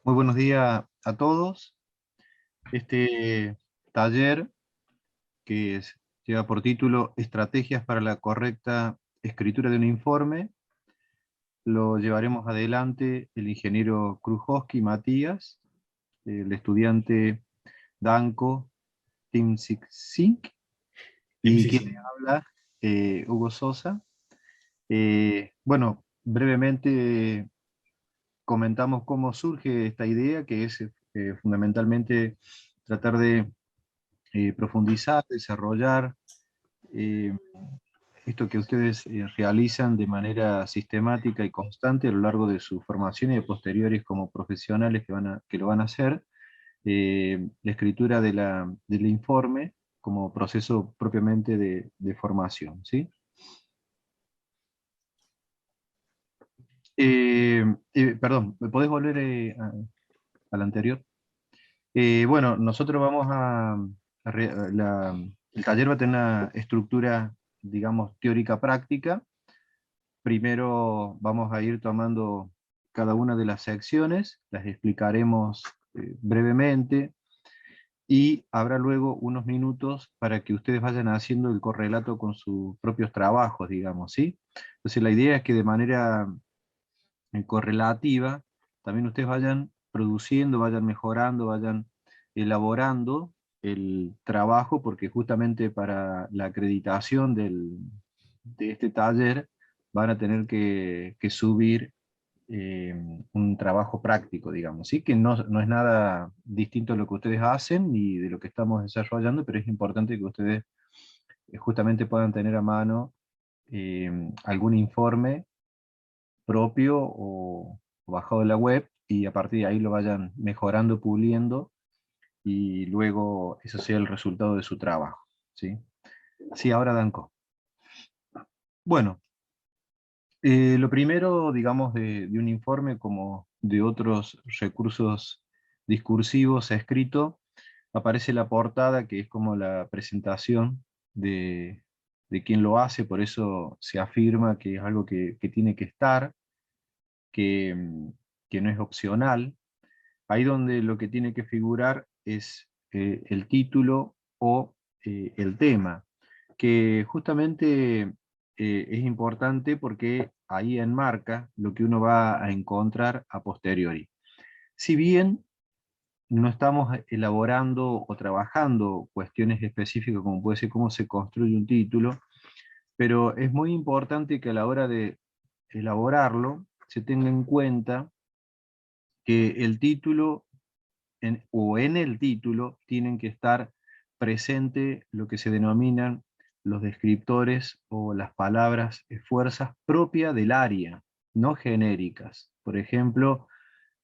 Muy buenos días a todos. Este taller lleva por título Estrategias para la correcta escritura de un informe lo llevaremos adelante el ingeniero Krujowski Matías, el estudiante Danko Timsik Team y quien Sixing. le habla, Hugo Sosa. Bueno, brevemente comentamos cómo surge esta idea, que es fundamentalmente tratar de profundizar, desarrollar eh, esto que ustedes realizan de manera sistemática y constante a lo largo de su formación y de posteriores como profesionales que lo van a hacer, la escritura del informe como proceso propiamente de formación, ¿sí? Perdón, ¿me podés volver al anterior? Bueno, nosotros vamos a el taller va a tener una estructura, digamos, teórica práctica. Primero vamos a ir tomando cada una de las secciones, las explicaremos brevemente y habrá luego unos minutos para que ustedes vayan haciendo el correlato con sus propios trabajos, digamos, ¿sí? Entonces la idea es que de manera correlativa también ustedes vayan produciendo, vayan mejorando, vayan elaborando el trabajo, porque justamente para la acreditación de este taller van a tener que subir eh, un trabajo práctico, digamos, ¿sí? Que no es nada distinto a lo que ustedes hacen ni de lo que estamos desarrollando, pero es importante que ustedes justamente puedan tener a mano algún informe propio o bajado de la web y a partir de ahí lo vayan mejorando, puliendo y luego eso sea el resultado de su trabajo, ¿sí? Sí, ahora Danco. Bueno, lo primero, digamos, de un informe como de otros recursos discursivos escrito, aparece la portada, que es como la presentación de quien lo hace, por eso se afirma que es algo que tiene que estar, que, que no es opcional. Ahí donde lo que tiene que figurar es el título o el tema, que justamente es importante porque ahí enmarca lo que uno va a encontrar a posteriori. Si bien no estamos elaborando o trabajando cuestiones específicas como puede ser cómo se construye un título, pero es muy importante que a la hora de elaborarlo se tenga en cuenta que el título o en el título tienen que estar presente lo que se denominan los descriptores o las palabras fuerzas propias del área, no genéricas. Por ejemplo,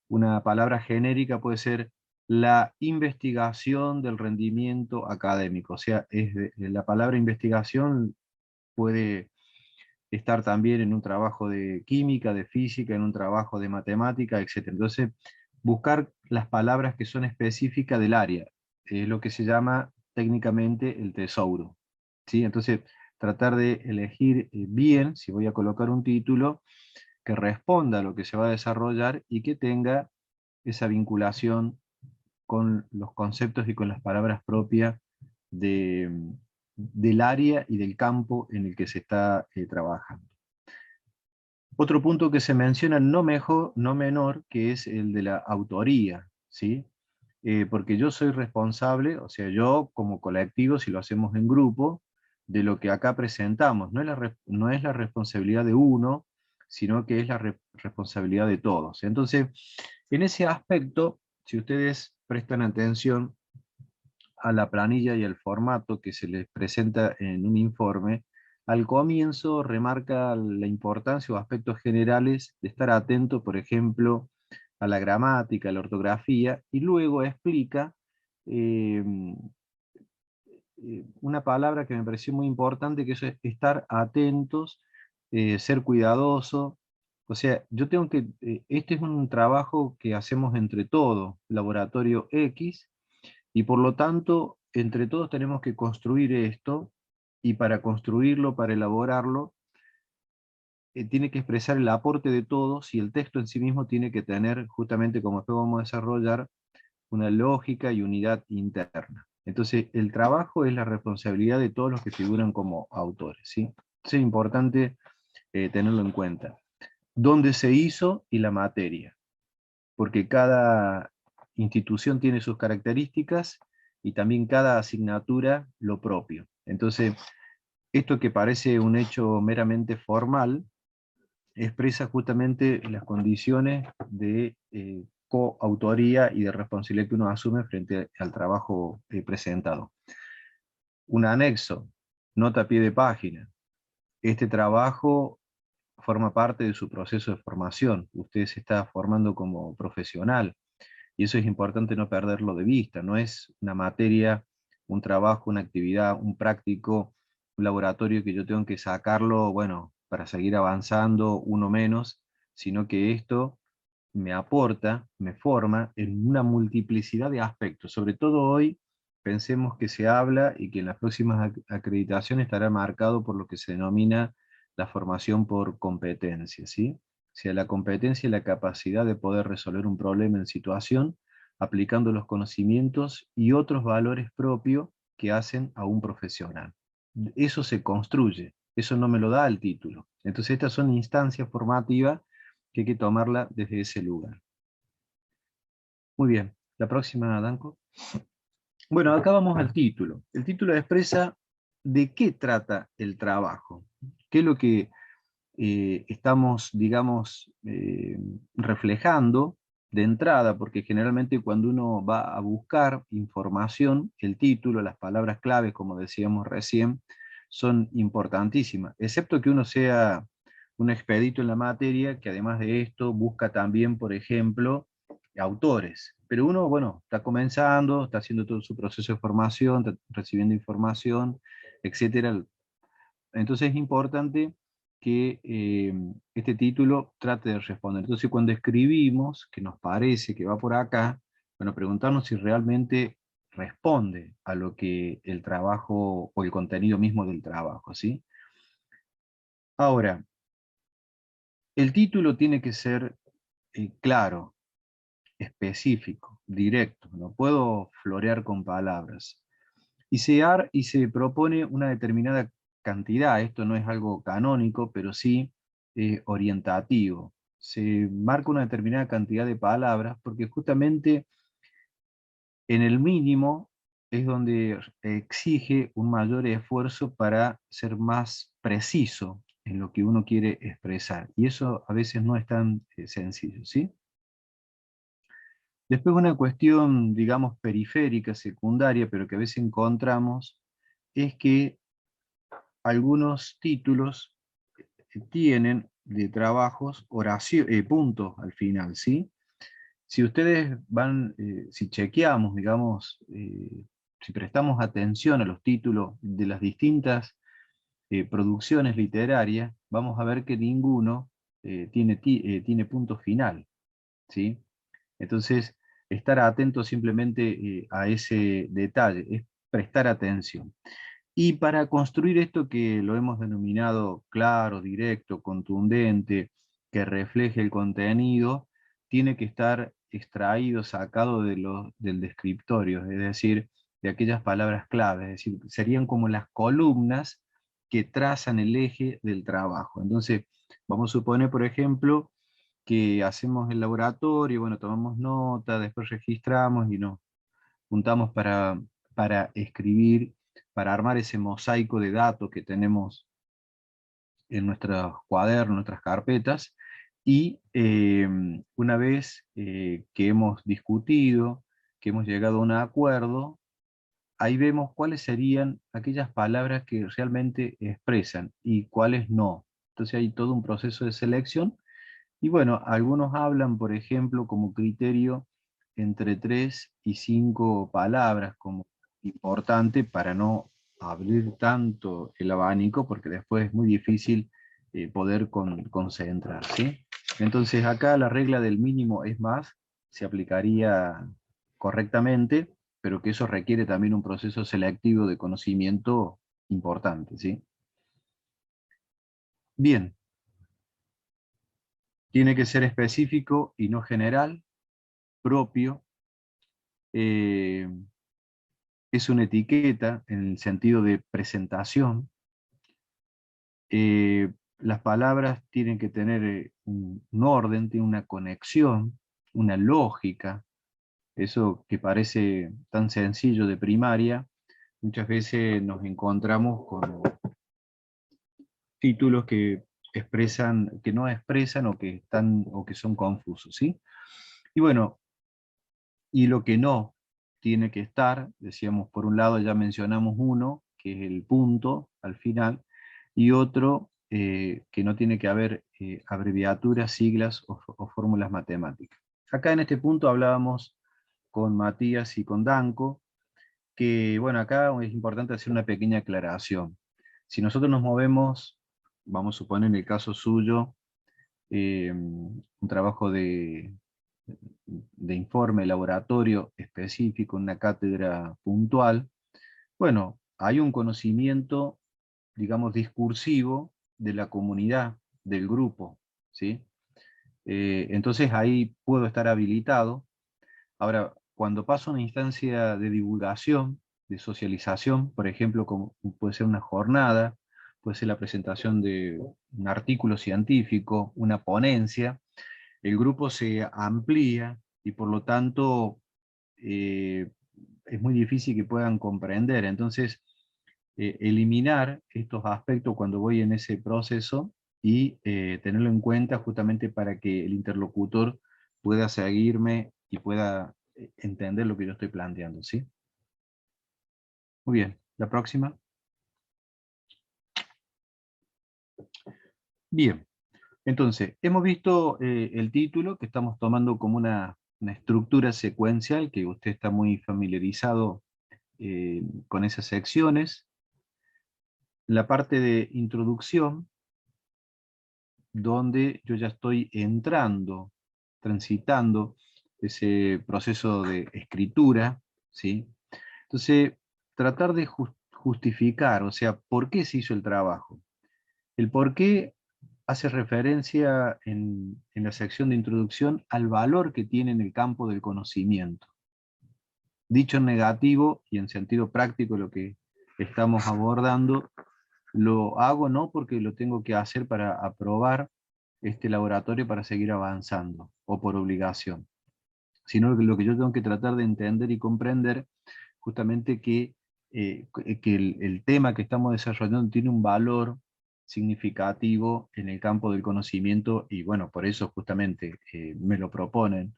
una palabra genérica puede ser la investigación del rendimiento académico. O sea, la palabra investigación puede estar también en un trabajo de química, de física, en un trabajo de matemática, etc. Entonces, buscar las palabras que son específicas del área, es lo que se llama técnicamente el tesauro, ¿sí? Entonces, tratar de elegir bien, si voy a colocar un título, que responda a lo que se va a desarrollar y que tenga esa vinculación con los conceptos y con las palabras propias de, del área y del campo en el que se está trabajando. Otro punto que se menciona no menor, que es el de la autoría, ¿sí? Porque yo soy responsable, o sea, yo como colectivo, si lo hacemos en grupo, de lo que acá presentamos. No es la responsabilidad de uno, sino que es la responsabilidad de todos. Entonces, en ese aspecto, si ustedes prestan atención a la planilla y al formato que se les presenta en un informe, al comienzo remarca la importancia o aspectos generales de estar atento, por ejemplo, a la gramática, a la ortografía, y luego explica eh, una palabra que me pareció muy importante, que es estar atentos, ser cuidadoso. O sea, yo tengo este es un trabajo que hacemos entre todos, Laboratorio X, y por lo tanto, entre todos tenemos que construir esto, y para construirlo, para elaborarlo, tiene que expresar el aporte de todos y el texto en sí mismo tiene que tener, justamente como después vamos a desarrollar, una lógica y unidad interna. Entonces, el trabajo es la responsabilidad de todos los que figuran como autores, ¿sí? Es importante tenerlo en cuenta. ¿Dónde se hizo? Y la materia. Porque cada institución tiene sus características y también cada asignatura lo propio. Entonces, esto que parece un hecho meramente formal, expresa justamente las condiciones de coautoría y de responsabilidad que uno asume frente al trabajo presentado. Un anexo, nota a pie de página. Este trabajo forma parte de su proceso de formación. Usted se está formando como profesional, y eso es importante no perderlo de vista. No es una materia, un trabajo, una actividad, un práctico, un laboratorio que yo tengo que sacarlo, bueno, para seguir avanzando, uno menos, sino que esto me aporta, me forma en una multiplicidad de aspectos. Sobre todo hoy, pensemos que se habla y que en las próximas acreditaciones estará marcado por lo que se denomina la formación por competencia, ¿sí? O sea, la competencia y la capacidad de poder resolver un problema en situación aplicando los conocimientos y otros valores propios que hacen a un profesional. Eso se construye, eso no me lo da el título. Entonces estas son instancias formativas que hay que tomarla desde ese lugar. Muy bien, la próxima, Danco. Bueno, acá vamos al título. El título expresa de qué trata el trabajo, qué es lo que estamos, digamos, reflejando de entrada, porque generalmente cuando uno va a buscar información, el título, las palabras claves, como decíamos recién, son importantísimas, excepto que uno sea un expedito en la materia, que además de esto busca también, por ejemplo, autores. Pero uno, bueno, está comenzando, está haciendo todo su proceso de formación, está recibiendo información, etcétera. Entonces es importante que este título trate de responder. Entonces cuando escribimos, que nos parece que va por acá, bueno, preguntarnos si realmente responde a lo que el trabajo o el contenido mismo del trabajo, ¿sí? Ahora, el título tiene que ser claro, específico, directo, no puedo florear con palabras. Y se propone una determinada cantidad, esto no es algo canónico, pero sí orientativo. Se marca una determinada cantidad de palabras porque justamente en el mínimo es donde exige un mayor esfuerzo para ser más preciso en lo que uno quiere expresar. Y eso a veces no es tan sencillo, ¿sí? Después una cuestión, digamos, periférica, secundaria, pero que a veces encontramos, es que algunos títulos tienen de trabajos puntos al final, ¿sí? Si ustedes van, si chequeamos, digamos, si prestamos atención a los títulos de las distintas producciones literarias, vamos a ver que ninguno tiene punto final, ¿sí? Entonces, estar atento simplemente a ese detalle, es prestar atención. Y para construir esto que lo hemos denominado claro, directo, contundente, que refleje el contenido, tiene que estar extraído, sacado del descriptorio, es decir, de aquellas palabras claves, es decir, serían como las columnas que trazan el eje del trabajo. Entonces, vamos a suponer, por ejemplo, que hacemos el laboratorio, bueno, tomamos nota, después registramos y nos juntamos para escribir, para armar ese mosaico de datos que tenemos en nuestros cuadernos, nuestras carpetas, y una vez que hemos discutido, que hemos llegado a un acuerdo, ahí vemos cuáles serían aquellas palabras que realmente expresan y cuáles no. Entonces hay todo un proceso de selección, y bueno, algunos hablan, por ejemplo, como criterio entre 3 y 5 palabras como importante para no abrir tanto el abanico, porque después es muy difícil poder concentrar, ¿sí? Entonces acá la regla del mínimo es más, se aplicaría correctamente, pero que eso requiere también un proceso selectivo de conocimiento importante, ¿sí? Bien. Tiene que ser específico y no general, propio. eh, es una etiqueta en el sentido de presentación. Las palabras tienen que tener un orden, tienen una conexión, una lógica. Eso que parece tan sencillo de primaria, muchas veces nos encontramos con títulos que expresan, que no expresan o que están o que son confusos, ¿sí? Y bueno, y lo que no tiene que estar, decíamos por un lado ya mencionamos uno, que es el punto al final, y otro que no tiene que haber abreviaturas, siglas o fórmulas matemáticas. Acá en este punto hablábamos con Matías y con Danco, que bueno, acá es importante hacer una pequeña aclaración. Si nosotros nos movemos, vamos a suponer en el caso suyo, un trabajo de informe, laboratorio específico, una cátedra puntual, bueno, hay un conocimiento, digamos, discursivo de la comunidad, del grupo, ¿sí? Entonces ahí puedo estar habilitado. Ahora, cuando paso a una instancia de divulgación, de socialización, por ejemplo, como puede ser una jornada, puede ser la presentación de un artículo científico, una ponencia, el grupo se amplía y por lo tanto eh, es muy difícil que puedan comprender. Entonces, eliminar estos aspectos cuando voy en ese proceso y tenerlo en cuenta justamente para que el interlocutor pueda seguirme y pueda entender lo que yo estoy planteando, ¿sí? Muy bien, la próxima. Bien, entonces, hemos visto el título que estamos tomando como una estructura secuencial, que usted está muy familiarizado con esas secciones. La parte de introducción, donde yo ya estoy entrando, transitando ese proceso de escritura, ¿sí? Entonces, tratar de justificar, o sea, ¿por qué se hizo el trabajo? El por qué hace referencia en la sección de introducción al valor que tiene en el campo del conocimiento. Dicho en negativo y en sentido práctico lo que estamos abordando, lo hago no porque lo tengo que hacer para aprobar este laboratorio para seguir avanzando o por obligación, sino que lo que yo tengo que tratar de entender y comprender justamente que el tema que estamos desarrollando tiene un valor significativo en el campo del conocimiento y bueno, por eso justamente me lo proponen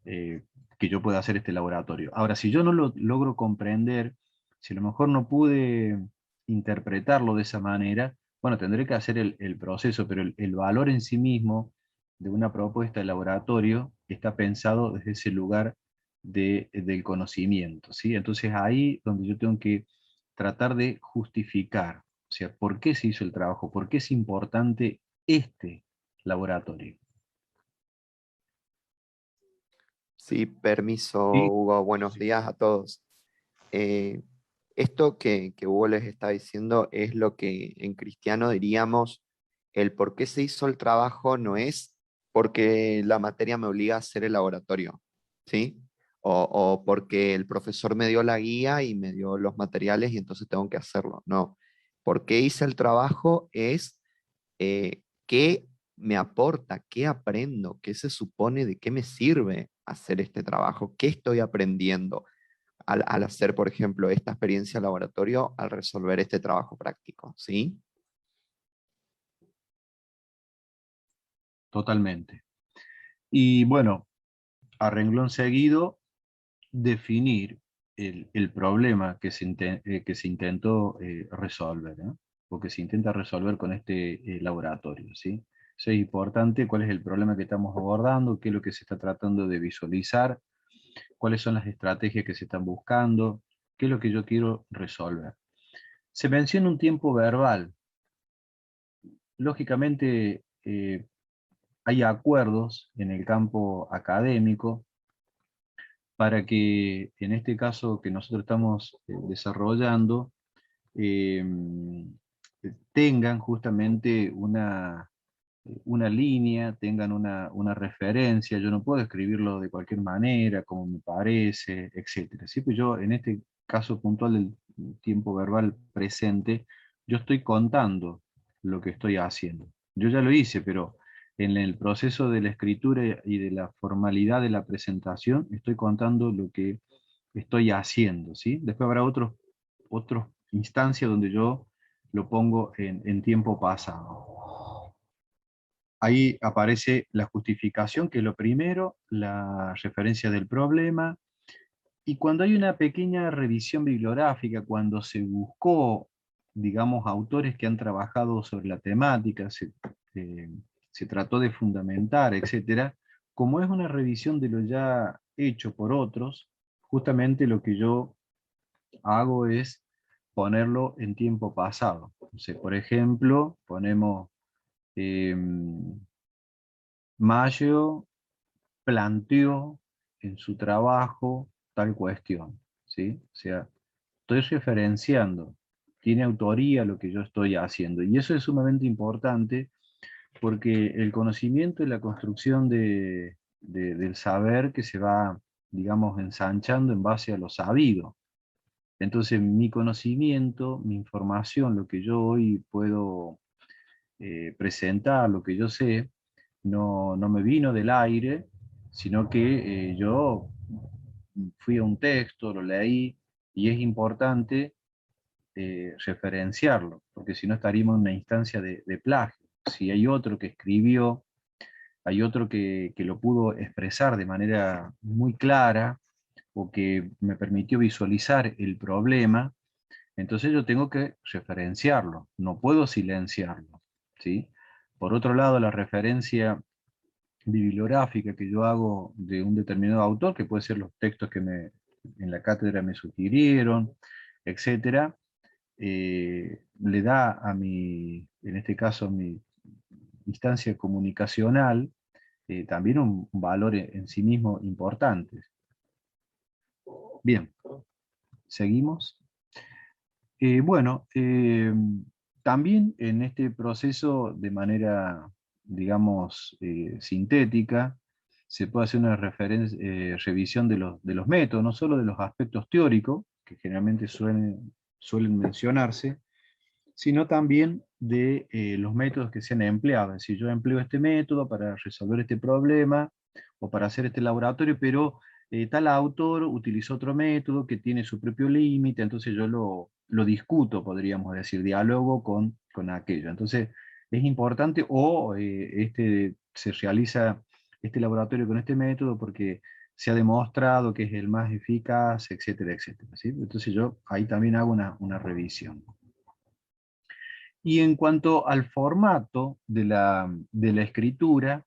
eh, que yo pueda hacer este laboratorio. Ahora, si yo no lo logro comprender, si a lo mejor no pude interpretarlo de esa manera, bueno, tendré que hacer el proceso, pero el valor en sí mismo de una propuesta de laboratorio está pensado desde ese lugar del conocimiento, ¿sí? Entonces ahí donde yo tengo que tratar de justificar, o sea, por qué se hizo el trabajo, por qué es importante este laboratorio. Sí, permiso, ¿Sí? Hugo. Buenos días a todos. Eh, Esto que Hugo les está diciendo es lo que en cristiano diríamos, el por qué se hizo el trabajo no es porque la materia me obliga a hacer el laboratorio, ¿sí? O porque el profesor me dio la guía y me dio los materiales y entonces tengo que hacerlo. No. ¿Por qué hice el trabajo? Es qué me aporta, qué aprendo, qué se supone, de qué me sirve hacer este trabajo, qué estoy aprendiendo al hacer, por ejemplo, esta experiencia laboratorio, al resolver este trabajo práctico, ¿sí? Totalmente. Y bueno, a renglón seguido, definir el problema que se intentó resolver, ¿no? O que se intenta resolver con este laboratorio, ¿sí? Eso es importante, cuál es el problema que estamos abordando, qué es lo que se está tratando de visualizar, cuáles son las estrategias que se están buscando, qué es lo que yo quiero resolver. Se menciona un tiempo verbal. Lógicamente, hay acuerdos en el campo académico para que en este caso que nosotros estamos desarrollando, eh, tengan justamente una línea, tengan una referencia. Yo no puedo escribirlo de cualquier manera, como me parece, etcétera. ¿Sí? Pues yo, en este caso puntual del tiempo verbal presente, yo estoy contando lo que estoy haciendo. Yo ya lo hice, pero en el proceso de la escritura y de la formalidad de la presentación, estoy contando lo que estoy haciendo, ¿sí? Después habrá otras instancias donde yo lo pongo en tiempo pasado. Ahí aparece la justificación, que es lo primero, la referencia del problema, y cuando hay una pequeña revisión bibliográfica, cuando se buscó, digamos, autores que han trabajado sobre la temática, eh, se trató de fundamentar, etcétera, como es una revisión de lo ya hecho por otros, justamente lo que yo hago es ponerlo en tiempo pasado. O sea, por ejemplo, ponemos Mayo planteó en su trabajo tal cuestión, ¿sí? O sea, estoy referenciando, tiene autoría lo que yo estoy haciendo. Y eso es sumamente importante porque el conocimiento y la construcción del saber que se va, digamos, ensanchando en base a lo sabido. Entonces, mi conocimiento, mi información, lo que yo hoy puedo presentar, lo que yo sé, no me vino del aire, sino que yo fui a un texto, lo leí, y es importante referenciarlo, porque si no estaríamos en una instancia de plagio. Si hay otro que escribió, hay otro que lo pudo expresar de manera muy clara, o que me permitió visualizar el problema, entonces yo tengo que referenciarlo, no puedo silenciarlo, ¿sí? Por otro lado, la referencia bibliográfica que yo hago de un determinado autor, que puede ser los textos que en la cátedra me sugirieron, etcétera, le da a mi, en este caso, a mi instancia comunicacional, también un valor en sí mismo importante. Bien, seguimos. Bueno, también en este proceso, de manera, digamos, sintética, se puede hacer una revisión de los métodos, no solo de los aspectos teóricos, que generalmente suelen mencionarse, sino también de los métodos que se han empleado. Es decir, yo empleo este método para resolver este problema o para hacer este laboratorio, pero tal autor utilizó otro método que tiene su propio límite, entonces yo lo discuto, podríamos decir, diálogo con aquello. Entonces es importante, o se realiza este laboratorio con este método porque se ha demostrado que es el más eficaz, etcétera, etcétera, ¿sí? Entonces yo ahí también hago una revisión. Y en cuanto al formato de la escritura,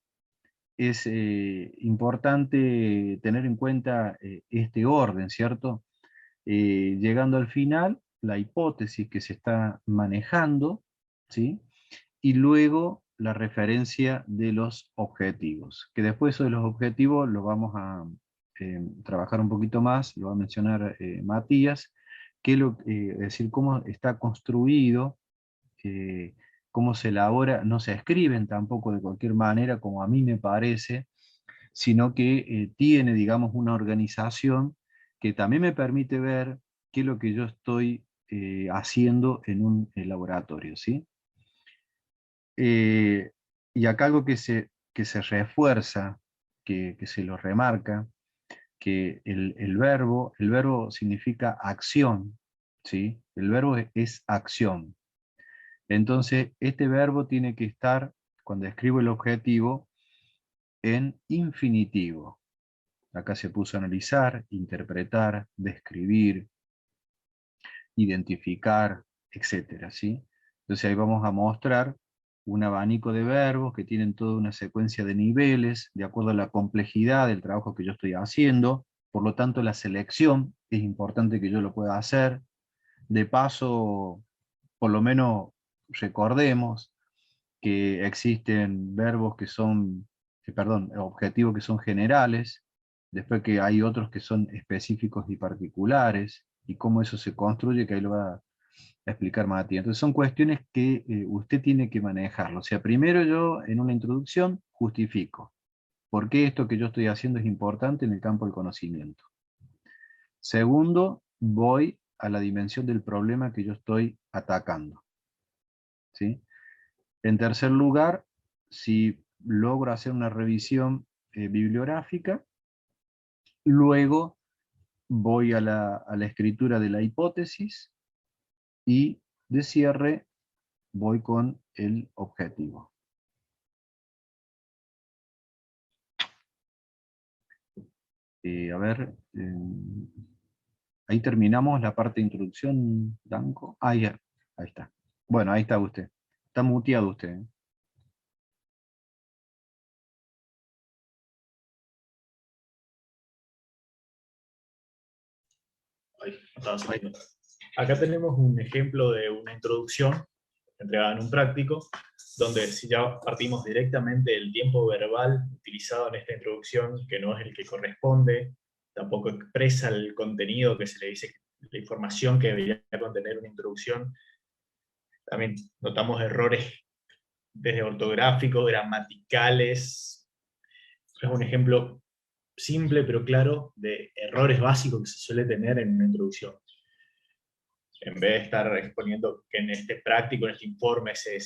es importante tener en cuenta este orden, ¿cierto? Llegando al final, la hipótesis que se está manejando, ¿sí? Y luego la referencia de los objetivos, que después eso de los objetivos lo vamos a trabajar un poquito más, lo va a mencionar Matías, es decir, cómo está construido, eh, cómo se elabora, no se escriben tampoco de cualquier manera, como a mí me parece, sino que tiene, digamos, una organización que también me permite ver qué es lo que yo estoy haciendo en un laboratorio, ¿sí? Y acá algo que se refuerza, que se lo remarca, que el verbo significa acción, ¿sí? El verbo es acción. Entonces, este verbo tiene que estar, cuando escribo el objetivo, en infinitivo. Acá se puso analizar, interpretar, describir, identificar, etcétera, ¿sí? Entonces ahí vamos a mostrar un abanico de verbos que tienen toda una secuencia de niveles, de acuerdo a la complejidad del trabajo que yo estoy haciendo. Por lo tanto, la selección es importante que yo lo pueda hacer. De paso, por lo menos recordemos que existen verbos que son, perdón, objetivos que son generales, después que hay otros que son específicos y particulares, y cómo eso se construye, que ahí a explicar Matías. Entonces son cuestiones que usted tiene que manejarlo. O sea, primero yo en una introducción justifico por qué esto que yo estoy haciendo es importante en el campo del conocimiento. Segundo, voy a la dimensión del problema que yo estoy atacando, ¿sí? En tercer lugar, si logro hacer una revisión bibliográfica, luego voy a la escritura de la hipótesis y de cierre voy con el objetivo. A ver, ahí terminamos la parte de introducción, Danco. Ahí está. Bueno, ahí está usted. Está muteado usted, ¿eh? Ahí, estaba saliendo. Acá tenemos un ejemplo de una introducción entregada en un práctico, donde si ya partimos directamente del tiempo verbal utilizado en esta introducción, que no es el que corresponde, tampoco expresa el contenido que se le dice, la información que debería contener una introducción. También notamos errores desde ortográficos, gramaticales. Es un ejemplo simple pero claro de errores básicos que se suele tener en una introducción. En vez de estar exponiendo que en este práctico, en este informe se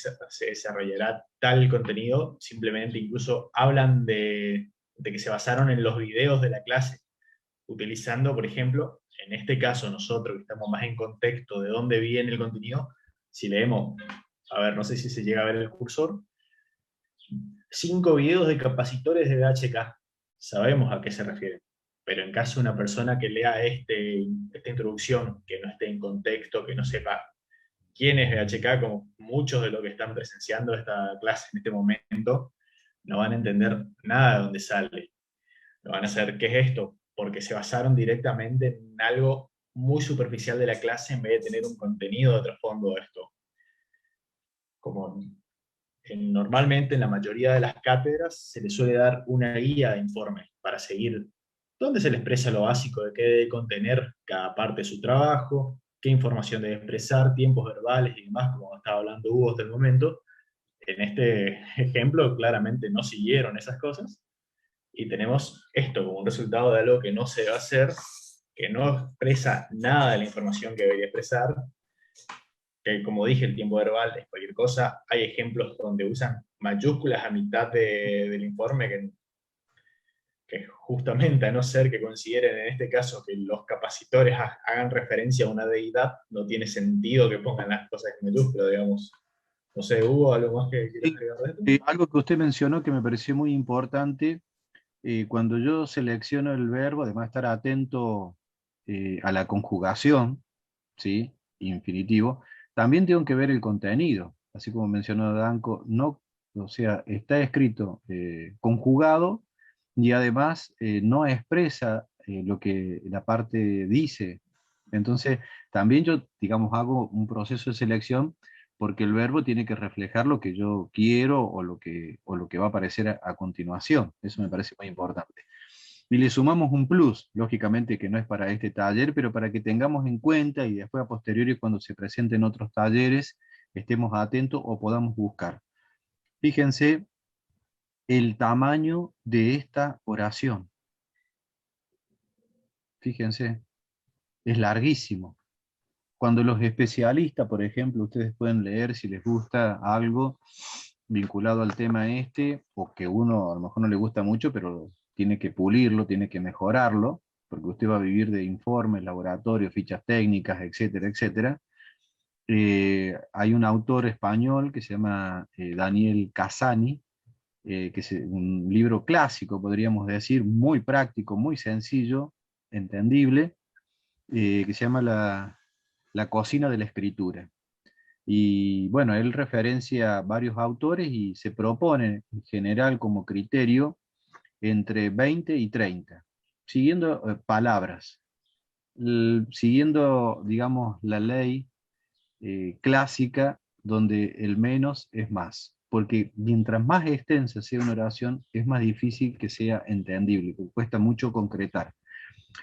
desarrollará tal contenido, simplemente incluso hablan de que se basaron en los videos de la clase, utilizando, por ejemplo, en este caso nosotros que estamos más en contexto de dónde viene el contenido, si leemos, a ver, no sé si se llega a ver el cursor, 5 videos de capacitores de VHK, sabemos a qué se refiere. Pero en caso de una persona que lea esta introducción, que no esté en contexto, que no sepa quién es VHK, como muchos de los que están presenciando esta clase en este momento, no van a entender nada de dónde sale. No van a saber qué es esto, porque se basaron directamente en algo muy superficial de la clase en vez de tener un contenido de trasfondo de esto. Como normalmente en la mayoría de las cátedras se les suele dar una guía de informe para seguir, donde se les expresa lo básico de qué debe contener cada parte de su trabajo, qué información debe expresar, tiempos verbales y demás, como estaba hablando Hugo hasta el momento. En este ejemplo claramente no siguieron esas cosas y tenemos esto como un resultado de algo que no se debe hacer, que no expresa nada de la información que debería expresar, que como dije, el tiempo verbal es cualquier cosa. Hay ejemplos donde usan mayúsculas a mitad del informe que justamente a no ser que consideren en este caso que los capacitores hagan referencia a una deidad, no tiene sentido que pongan las cosas en mayúsculas, digamos. No sé, ¿hubo algo más que quieras agregar de esto? Algo que usted mencionó que me pareció muy importante, cuando yo selecciono el verbo, además de estar atento a la conjugación, ¿sí? Infinitivo, también tengo que ver el contenido, así como mencionó Danco, no, o sea, está escrito conjugado y además no expresa lo que la parte dice. Entonces, también yo, digamos, hago un proceso de selección porque el verbo tiene que reflejar lo que yo quiero o lo que va a aparecer a continuación. Eso me parece muy importante. Y le sumamos un plus, lógicamente que no es para este taller, pero para que tengamos en cuenta y después a posteriori cuando se presenten otros talleres, estemos atentos o podamos buscar. Fíjense el tamaño de esta oración. Fíjense, es larguísimo. Cuando los especialistas, por ejemplo, ustedes pueden leer si les gusta algo vinculado al tema este, o que uno a lo mejor no le gusta mucho, pero tiene que pulirlo, tiene que mejorarlo, porque usted va a vivir de informes, laboratorios, fichas técnicas, etcétera, etcétera. Hay un autor español que se llama Daniel Casani, que es un libro clásico, podríamos decir, muy práctico, muy sencillo, entendible, que se llama La cocina de la escritura. Y bueno, él referencia varios autores y se propone en general como criterio entre 20 y 30, siguiendo palabras, siguiendo, digamos, la ley clásica donde el menos es más, porque mientras más extensa sea una oración, es más difícil que sea entendible, porque cuesta mucho concretar.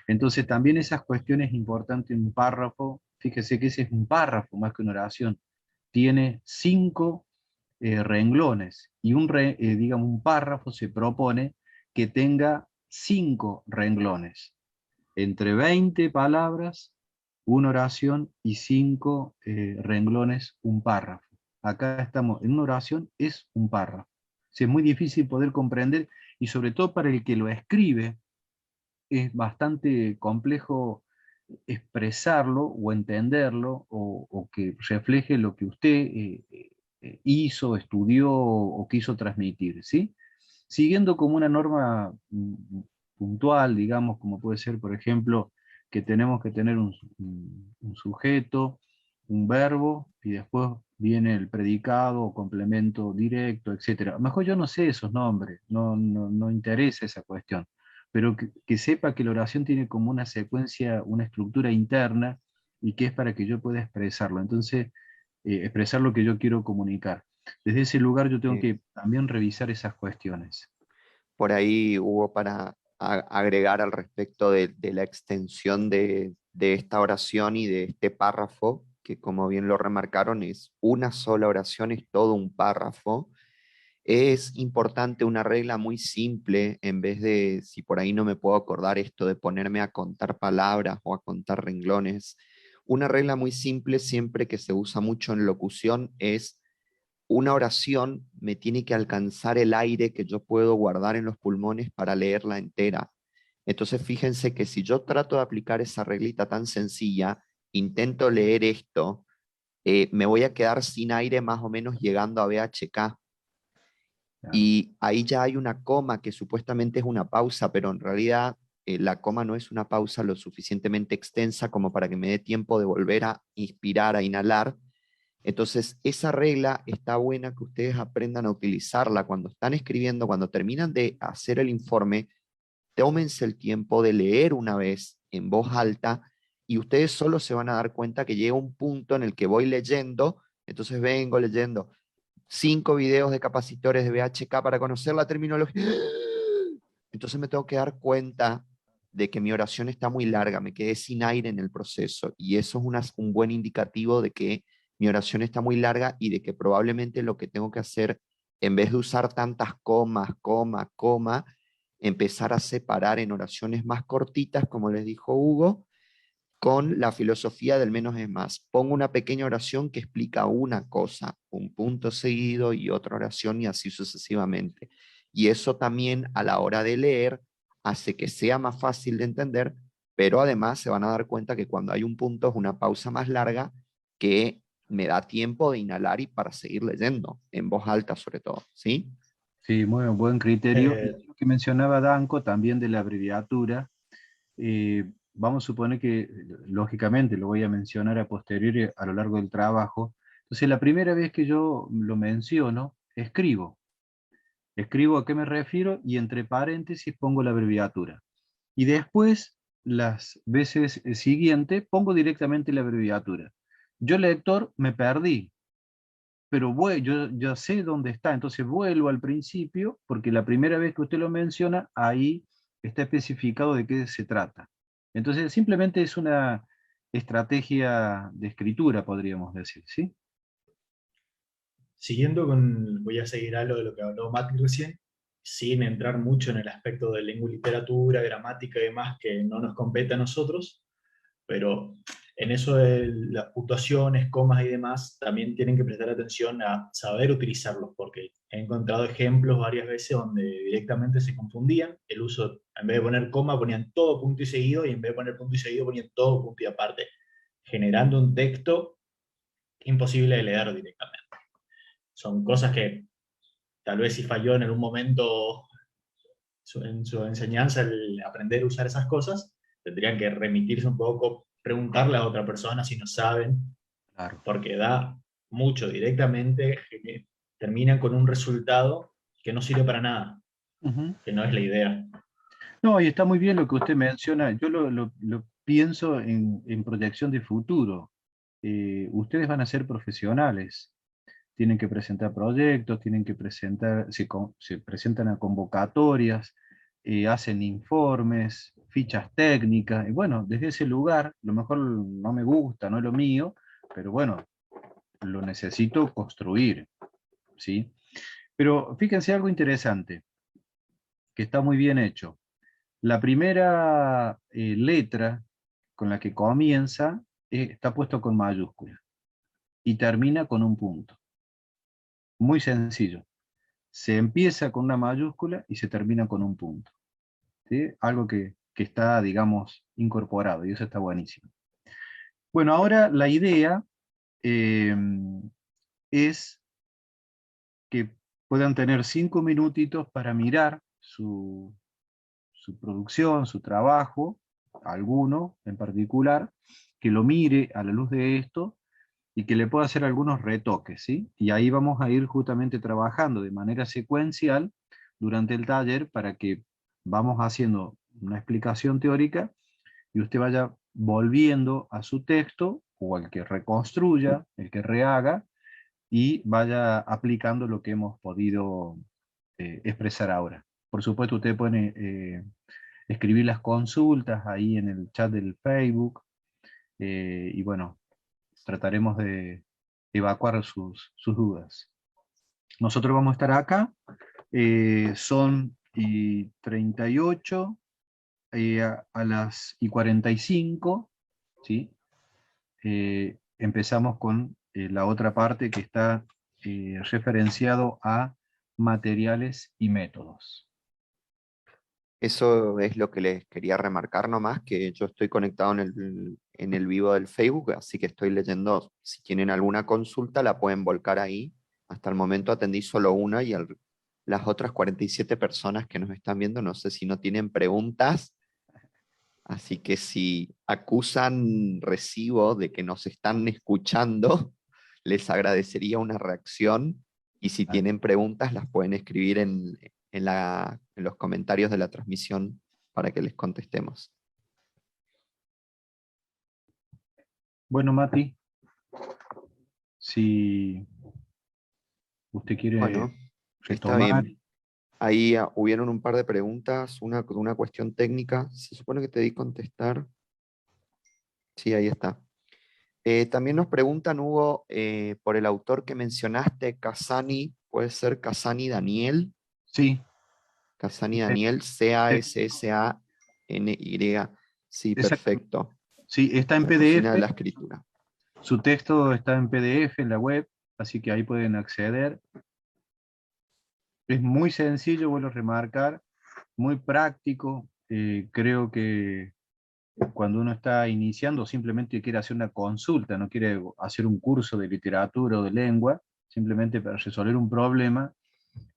Entonces también esas cuestiones importantes en un párrafo fíjese que ese es un párrafo más que una oración, tiene 5 renglones, y digamos, un párrafo se propone que tenga 5 renglones, entre 20 palabras, una oración, y 5 renglones, un párrafo. Acá estamos en una oración, es un párrafo. Es muy difícil poder comprender, y sobre todo para el que lo escribe, es bastante complejo expresarlo o entenderlo, o que refleje lo que usted hizo, estudió o quiso transmitir, ¿sí? Siguiendo como una norma puntual, digamos, como puede ser, por ejemplo, que tenemos que tener un sujeto, un verbo, y después viene el predicado o complemento directo, etc. A lo mejor yo no sé esos nombres, no interesa esa cuestión, pero que sepa que la oración tiene como una secuencia, una estructura interna, y que es para que yo pueda expresarlo. Entonces, expresar lo que yo quiero comunicar. Desde ese lugar yo tengo que también revisar esas cuestiones. Por ahí hubo para agregar al respecto de la extensión de esta oración y de este párrafo, que como bien lo remarcaron, es una sola oración, es todo un párrafo. Es importante una regla muy simple, en vez de, si por ahí no me puedo acordar esto de ponerme a contar palabras o a contar renglones, una regla muy simple siempre que se usa mucho en locución es: una oración me tiene que alcanzar el aire que yo puedo guardar en los pulmones para leerla entera. Entonces fíjense que si yo trato de aplicar esa reglita tan sencilla, intento leer esto, me voy a quedar sin aire más o menos llegando a BHK. Claro. Y ahí ya hay una coma que supuestamente es una pausa, pero en realidad la coma no es una pausa lo suficientemente extensa como para que me dé tiempo de volver a inspirar, a inhalar. Entonces, esa regla está buena que ustedes aprendan a utilizarla cuando están escribiendo, cuando terminan de hacer el informe, tómense el tiempo de leer una vez en voz alta, y ustedes solo se van a dar cuenta que llega un punto en el que voy leyendo, entonces vengo leyendo 5 videos de capacitores de BHK para conocer la terminología. Entonces me tengo que dar cuenta de que mi oración está muy larga, me quedé sin aire en el proceso, y eso es un buen indicativo de que mi oración está muy larga y de que probablemente lo que tengo que hacer, en vez de usar tantas comas, coma, coma, empezar a separar en oraciones más cortitas, como les dijo Hugo, con la filosofía del menos es más. Pongo una pequeña oración que explica una cosa, un punto seguido y otra oración, y así sucesivamente. Y eso también a la hora de leer hace que sea más fácil de entender, pero además se van a dar cuenta que cuando hay un punto es una pausa más larga que me da tiempo de inhalar y para seguir leyendo, en voz alta sobre todo, ¿sí? Sí, muy buen criterio. Eh, Y lo que mencionaba Danco también de la abreviatura, vamos a suponer que, lógicamente, lo voy a mencionar a posteriori a lo largo del trabajo. Entonces, la primera vez que yo lo menciono, escribo. Escribo a qué me refiero, y entre paréntesis pongo la abreviatura. Y después, las veces siguientes, pongo directamente la abreviatura. Yo, lector, me perdí, pero yo ya sé dónde está, entonces vuelvo al principio, porque la primera vez que usted lo menciona, ahí está especificado de qué se trata. Entonces, simplemente es una estrategia de escritura, podríamos decir, ¿sí? Siguiendo con, voy a seguir algo de lo que habló Mati recién, sin entrar mucho en el aspecto de lengua y literatura, gramática y demás que no nos compete a nosotros, pero en eso de las puntuaciones, comas y demás, también tienen que prestar atención a saber utilizarlos, porque he encontrado ejemplos varias veces donde directamente se confundían el uso, en vez de poner coma ponían todo punto y seguido, y en vez de poner punto y seguido ponían todo punto y aparte, generando un texto imposible de leer directamente. Son cosas que tal vez si falló en algún momento en su enseñanza el aprender a usar esas cosas, tendrían que remitirse un poco, preguntarle a otra persona si no saben, Claro. porque da mucho directamente, terminan con un resultado que no sirve para nada, Ujú. que no es la idea. No, y está muy bien lo que usted menciona. Yo lo pienso en proyección de futuro. Ustedes van a ser profesionales, tienen que presentar proyectos, tienen que presentar, se presentan a convocatorias, hacen informes, fichas técnicas, y bueno, desde ese lugar, a lo mejor no me gusta, no es lo mío, pero bueno, lo necesito construir, ¿sí? Pero fíjense algo interesante, que está muy bien hecho. La primera letra con la que comienza está puesto con mayúscula y termina con un punto. Muy sencillo. Se empieza con una mayúscula y se termina con un punto, ¿sí? Algo que está, digamos, incorporado, y eso está buenísimo. Bueno, ahora la idea eh, es que puedan tener 5 minutitos para mirar su producción, su trabajo, alguno en particular, que lo mire a la luz de esto y que le pueda hacer algunos retoques, ¿sí? Y ahí vamos a ir justamente trabajando de manera secuencial durante el taller para que vamos haciendo una explicación teórica y usted vaya volviendo a su texto o al que reconstruya, el que rehaga, y vaya aplicando lo que hemos podido expresar ahora. Por supuesto, usted puede escribir las consultas ahí en el chat del Facebook, y bueno, trataremos de evacuar sus dudas. Nosotros vamos a estar acá, son 38 a las 45, ¿sí? Empezamos con la otra parte que está referenciado a materiales y métodos. Eso es lo que les quería remarcar nomás, que yo estoy conectado en el vivo del Facebook, así que estoy leyendo. Si tienen alguna consulta, la pueden volcar ahí. Hasta el momento atendí solo una y las otras 47 personas que nos están viendo, no sé si no tienen preguntas, así que si acusan recibo de que nos están escuchando, les agradecería una reacción, y si tienen preguntas las pueden escribir en los comentarios de la transmisión para que les contestemos. Bueno, Mati, si usted quiere Bueno, está retomar. bien. Ahí hubieron un par de preguntas, una cuestión técnica. Se supone que te di contestar. Sí, ahí está. También nos preguntan, Hugo, por el autor que mencionaste, Casani, puede ser Casani Daniel. Sí, Casani Daniel, Cassany. Sí, exacto. perfecto. Sí, está en La cocina de PDF, la escritura. su texto está en PDF en la web, así que ahí pueden acceder. Es muy sencillo, vuelvo a remarcar, muy práctico. Creo que cuando uno está iniciando, simplemente quiere hacer una consulta, no quiere hacer un curso de literatura o de lengua, simplemente para resolver un problema,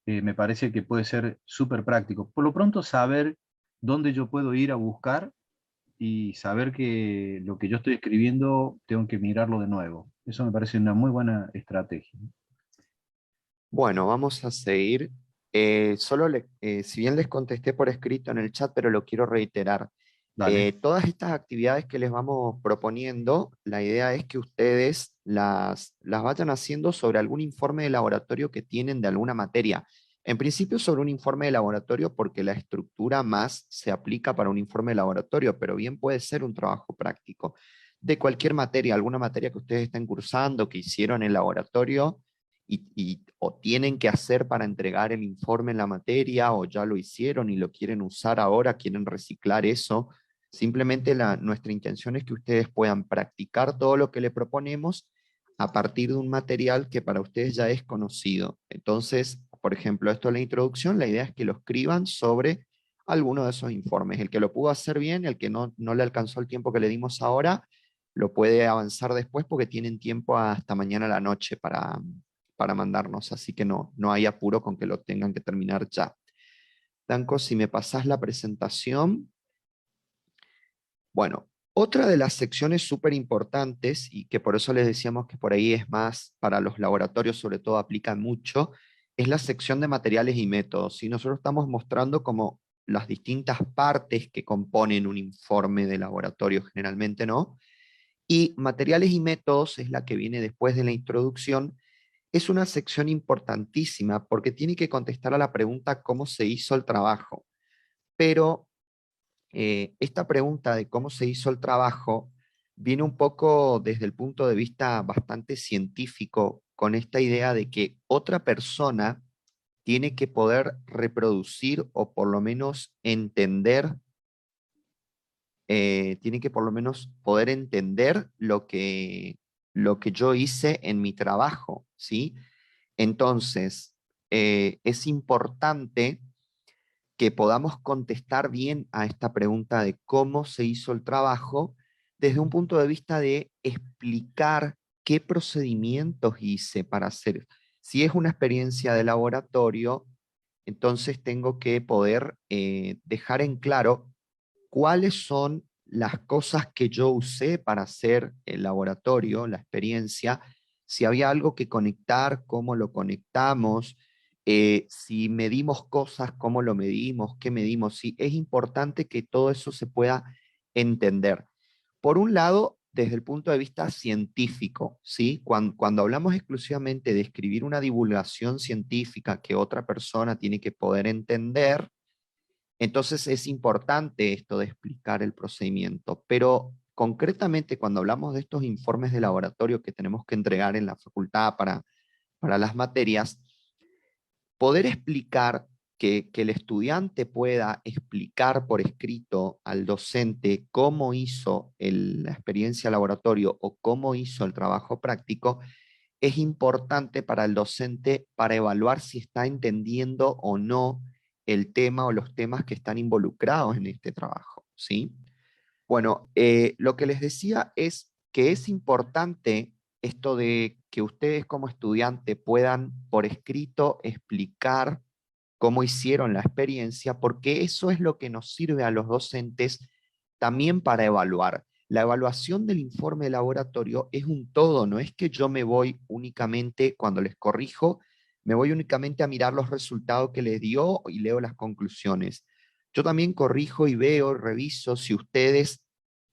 me parece que puede ser súper práctico. Por lo pronto, saber dónde yo puedo ir a buscar y saber que lo que yo estoy escribiendo tengo que mirarlo de nuevo. Eso me parece una muy buena estrategia. Bueno, vamos a seguir. Si bien les contesté por escrito en el chat, pero lo quiero reiterar. Dale. Todas estas actividades que les vamos proponiendo, la idea es que ustedes las vayan haciendo sobre algún informe de laboratorio que tienen de alguna materia. En principio sobre un informe de laboratorio, porque la estructura más se aplica para un informe de laboratorio, pero bien puede ser un trabajo práctico de cualquier materia, alguna materia que ustedes estén cursando, que hicieron en laboratorio o tienen que hacer para entregar el informe en la materia, o ya lo hicieron y lo quieren usar ahora, quieren reciclar eso. Simplemente nuestra intención es que ustedes puedan practicar todo lo que le proponemos a partir de un material que para ustedes ya es conocido. Entonces, por ejemplo, esto es la introducción, la idea es que lo escriban sobre alguno de esos informes. El que lo pudo hacer bien, el que no le alcanzó el tiempo que le dimos ahora, lo puede avanzar después porque tienen tiempo hasta mañana a la noche para mandarnos, así que no hay apuro con que lo tengan que terminar ya. Danco, si me pasás la presentación. Bueno, otra de las secciones súper importantes, y que por eso les decíamos que por ahí es más para los laboratorios, sobre todo aplican mucho, es la sección de materiales y métodos. Y nosotros estamos mostrando como las distintas partes que componen un informe de laboratorio, generalmente, ¿no? Y materiales y métodos es la que viene después de la introducción. Es una sección importantísima porque tiene que contestar a la pregunta cómo se hizo el trabajo. Pero esta pregunta de cómo se hizo el trabajo viene un poco desde el punto de vista bastante científico, con esta idea de que otra persona tiene que poder reproducir o por lo menos entender, tiene que por lo menos poder entender lo que yo hice en mi trabajo, ¿sí? Entonces, es importante que podamos contestar bien a esta pregunta de cómo se hizo el trabajo desde un punto de vista de explicar qué procedimientos hice para hacer. Si es una experiencia de laboratorio, entonces tengo que poder dejar en claro cuáles son las cosas que yo usé para hacer el laboratorio, la experiencia, si había algo que conectar, cómo lo conectamos, si medimos cosas, cómo lo medimos, qué medimos. Sí, es importante que todo eso se pueda entender. Por un lado, desde el punto de vista científico, ¿sí? Cuando hablamos exclusivamente de escribir una divulgación científica que otra persona tiene que poder entender, entonces es importante esto de explicar el procedimiento, pero concretamente cuando hablamos de estos informes de laboratorio que tenemos que entregar en la facultad para las materias, poder explicar que el estudiante pueda explicar por escrito al docente cómo hizo la experiencia laboratorio o cómo hizo el trabajo práctico, es importante para el docente para evaluar si está entendiendo o no el tema o los temas que están involucrados en este trabajo, ¿sí? Bueno, lo que les decía es que es importante esto de que ustedes como estudiante puedan por escrito explicar cómo hicieron la experiencia, porque eso es lo que nos sirve a los docentes también para evaluar. La evaluación del informe de laboratorio es un todo, no es que yo me voy únicamente, cuando les corrijo, me voy únicamente a mirar los resultados que les dio y leo las conclusiones. Yo también corrijo y veo, reviso si ustedes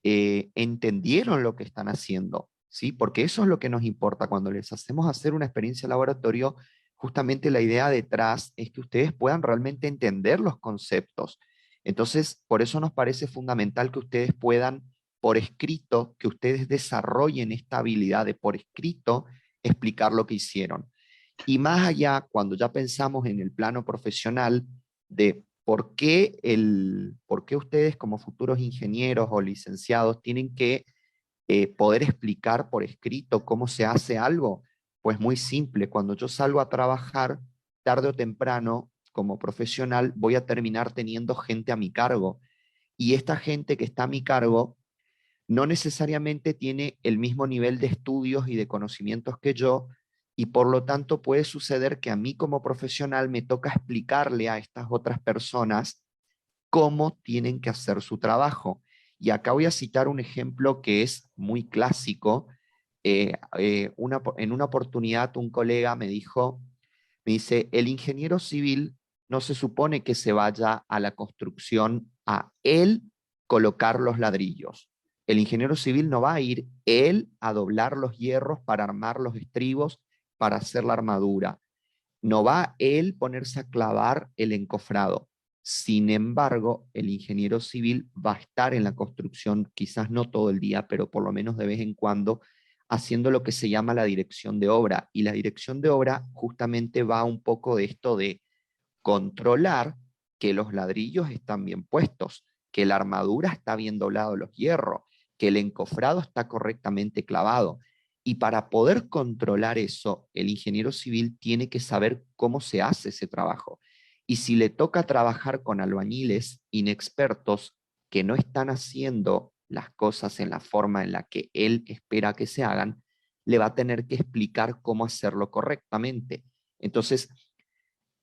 entendieron lo que están haciendo, ¿sí? Porque eso es lo que nos importa cuando les hacemos hacer una experiencia de laboratorio. Justamente la idea detrás es que ustedes puedan realmente entender los conceptos. Entonces, por eso nos parece fundamental que ustedes puedan, por escrito, que ustedes desarrollen esta habilidad de por escrito explicar lo que hicieron. Y más allá, cuando ya pensamos en el plano profesional de por qué ustedes como futuros ingenieros o licenciados tienen que poder explicar por escrito cómo se hace algo, pues muy simple. Cuando yo salgo a trabajar, tarde o temprano, como profesional, voy a terminar teniendo gente a mi cargo. Y esta gente que está a mi cargo no necesariamente tiene el mismo nivel de estudios y de conocimientos que yo, y por lo tanto puede suceder que a mí como profesional me toca explicarle a estas otras personas cómo tienen que hacer su trabajo. Y acá voy a citar un ejemplo que es muy clásico. En una oportunidad un colega me dice, el ingeniero civil no se supone que se vaya a la construcción a él colocar los ladrillos. El ingeniero civil no va a ir él a doblar los hierros para armar los estribos, para hacer la armadura. No va él ponerse a clavar el encofrado. Sin embargo, el ingeniero civil va a estar en la construcción, quizás no todo el día, pero por lo menos de vez en cuando, haciendo lo que se llama la dirección de obra. Y la dirección de obra justamente va un poco de esto de controlar que los ladrillos están bien puestos, que la armadura está bien doblado los hierros, que el encofrado está correctamente clavado. Y para poder controlar eso, el ingeniero civil tiene que saber cómo se hace ese trabajo. Y si le toca trabajar con albañiles inexpertos que no están haciendo las cosas en la forma en la que él espera que se hagan, le va a tener que explicar cómo hacerlo correctamente. Entonces,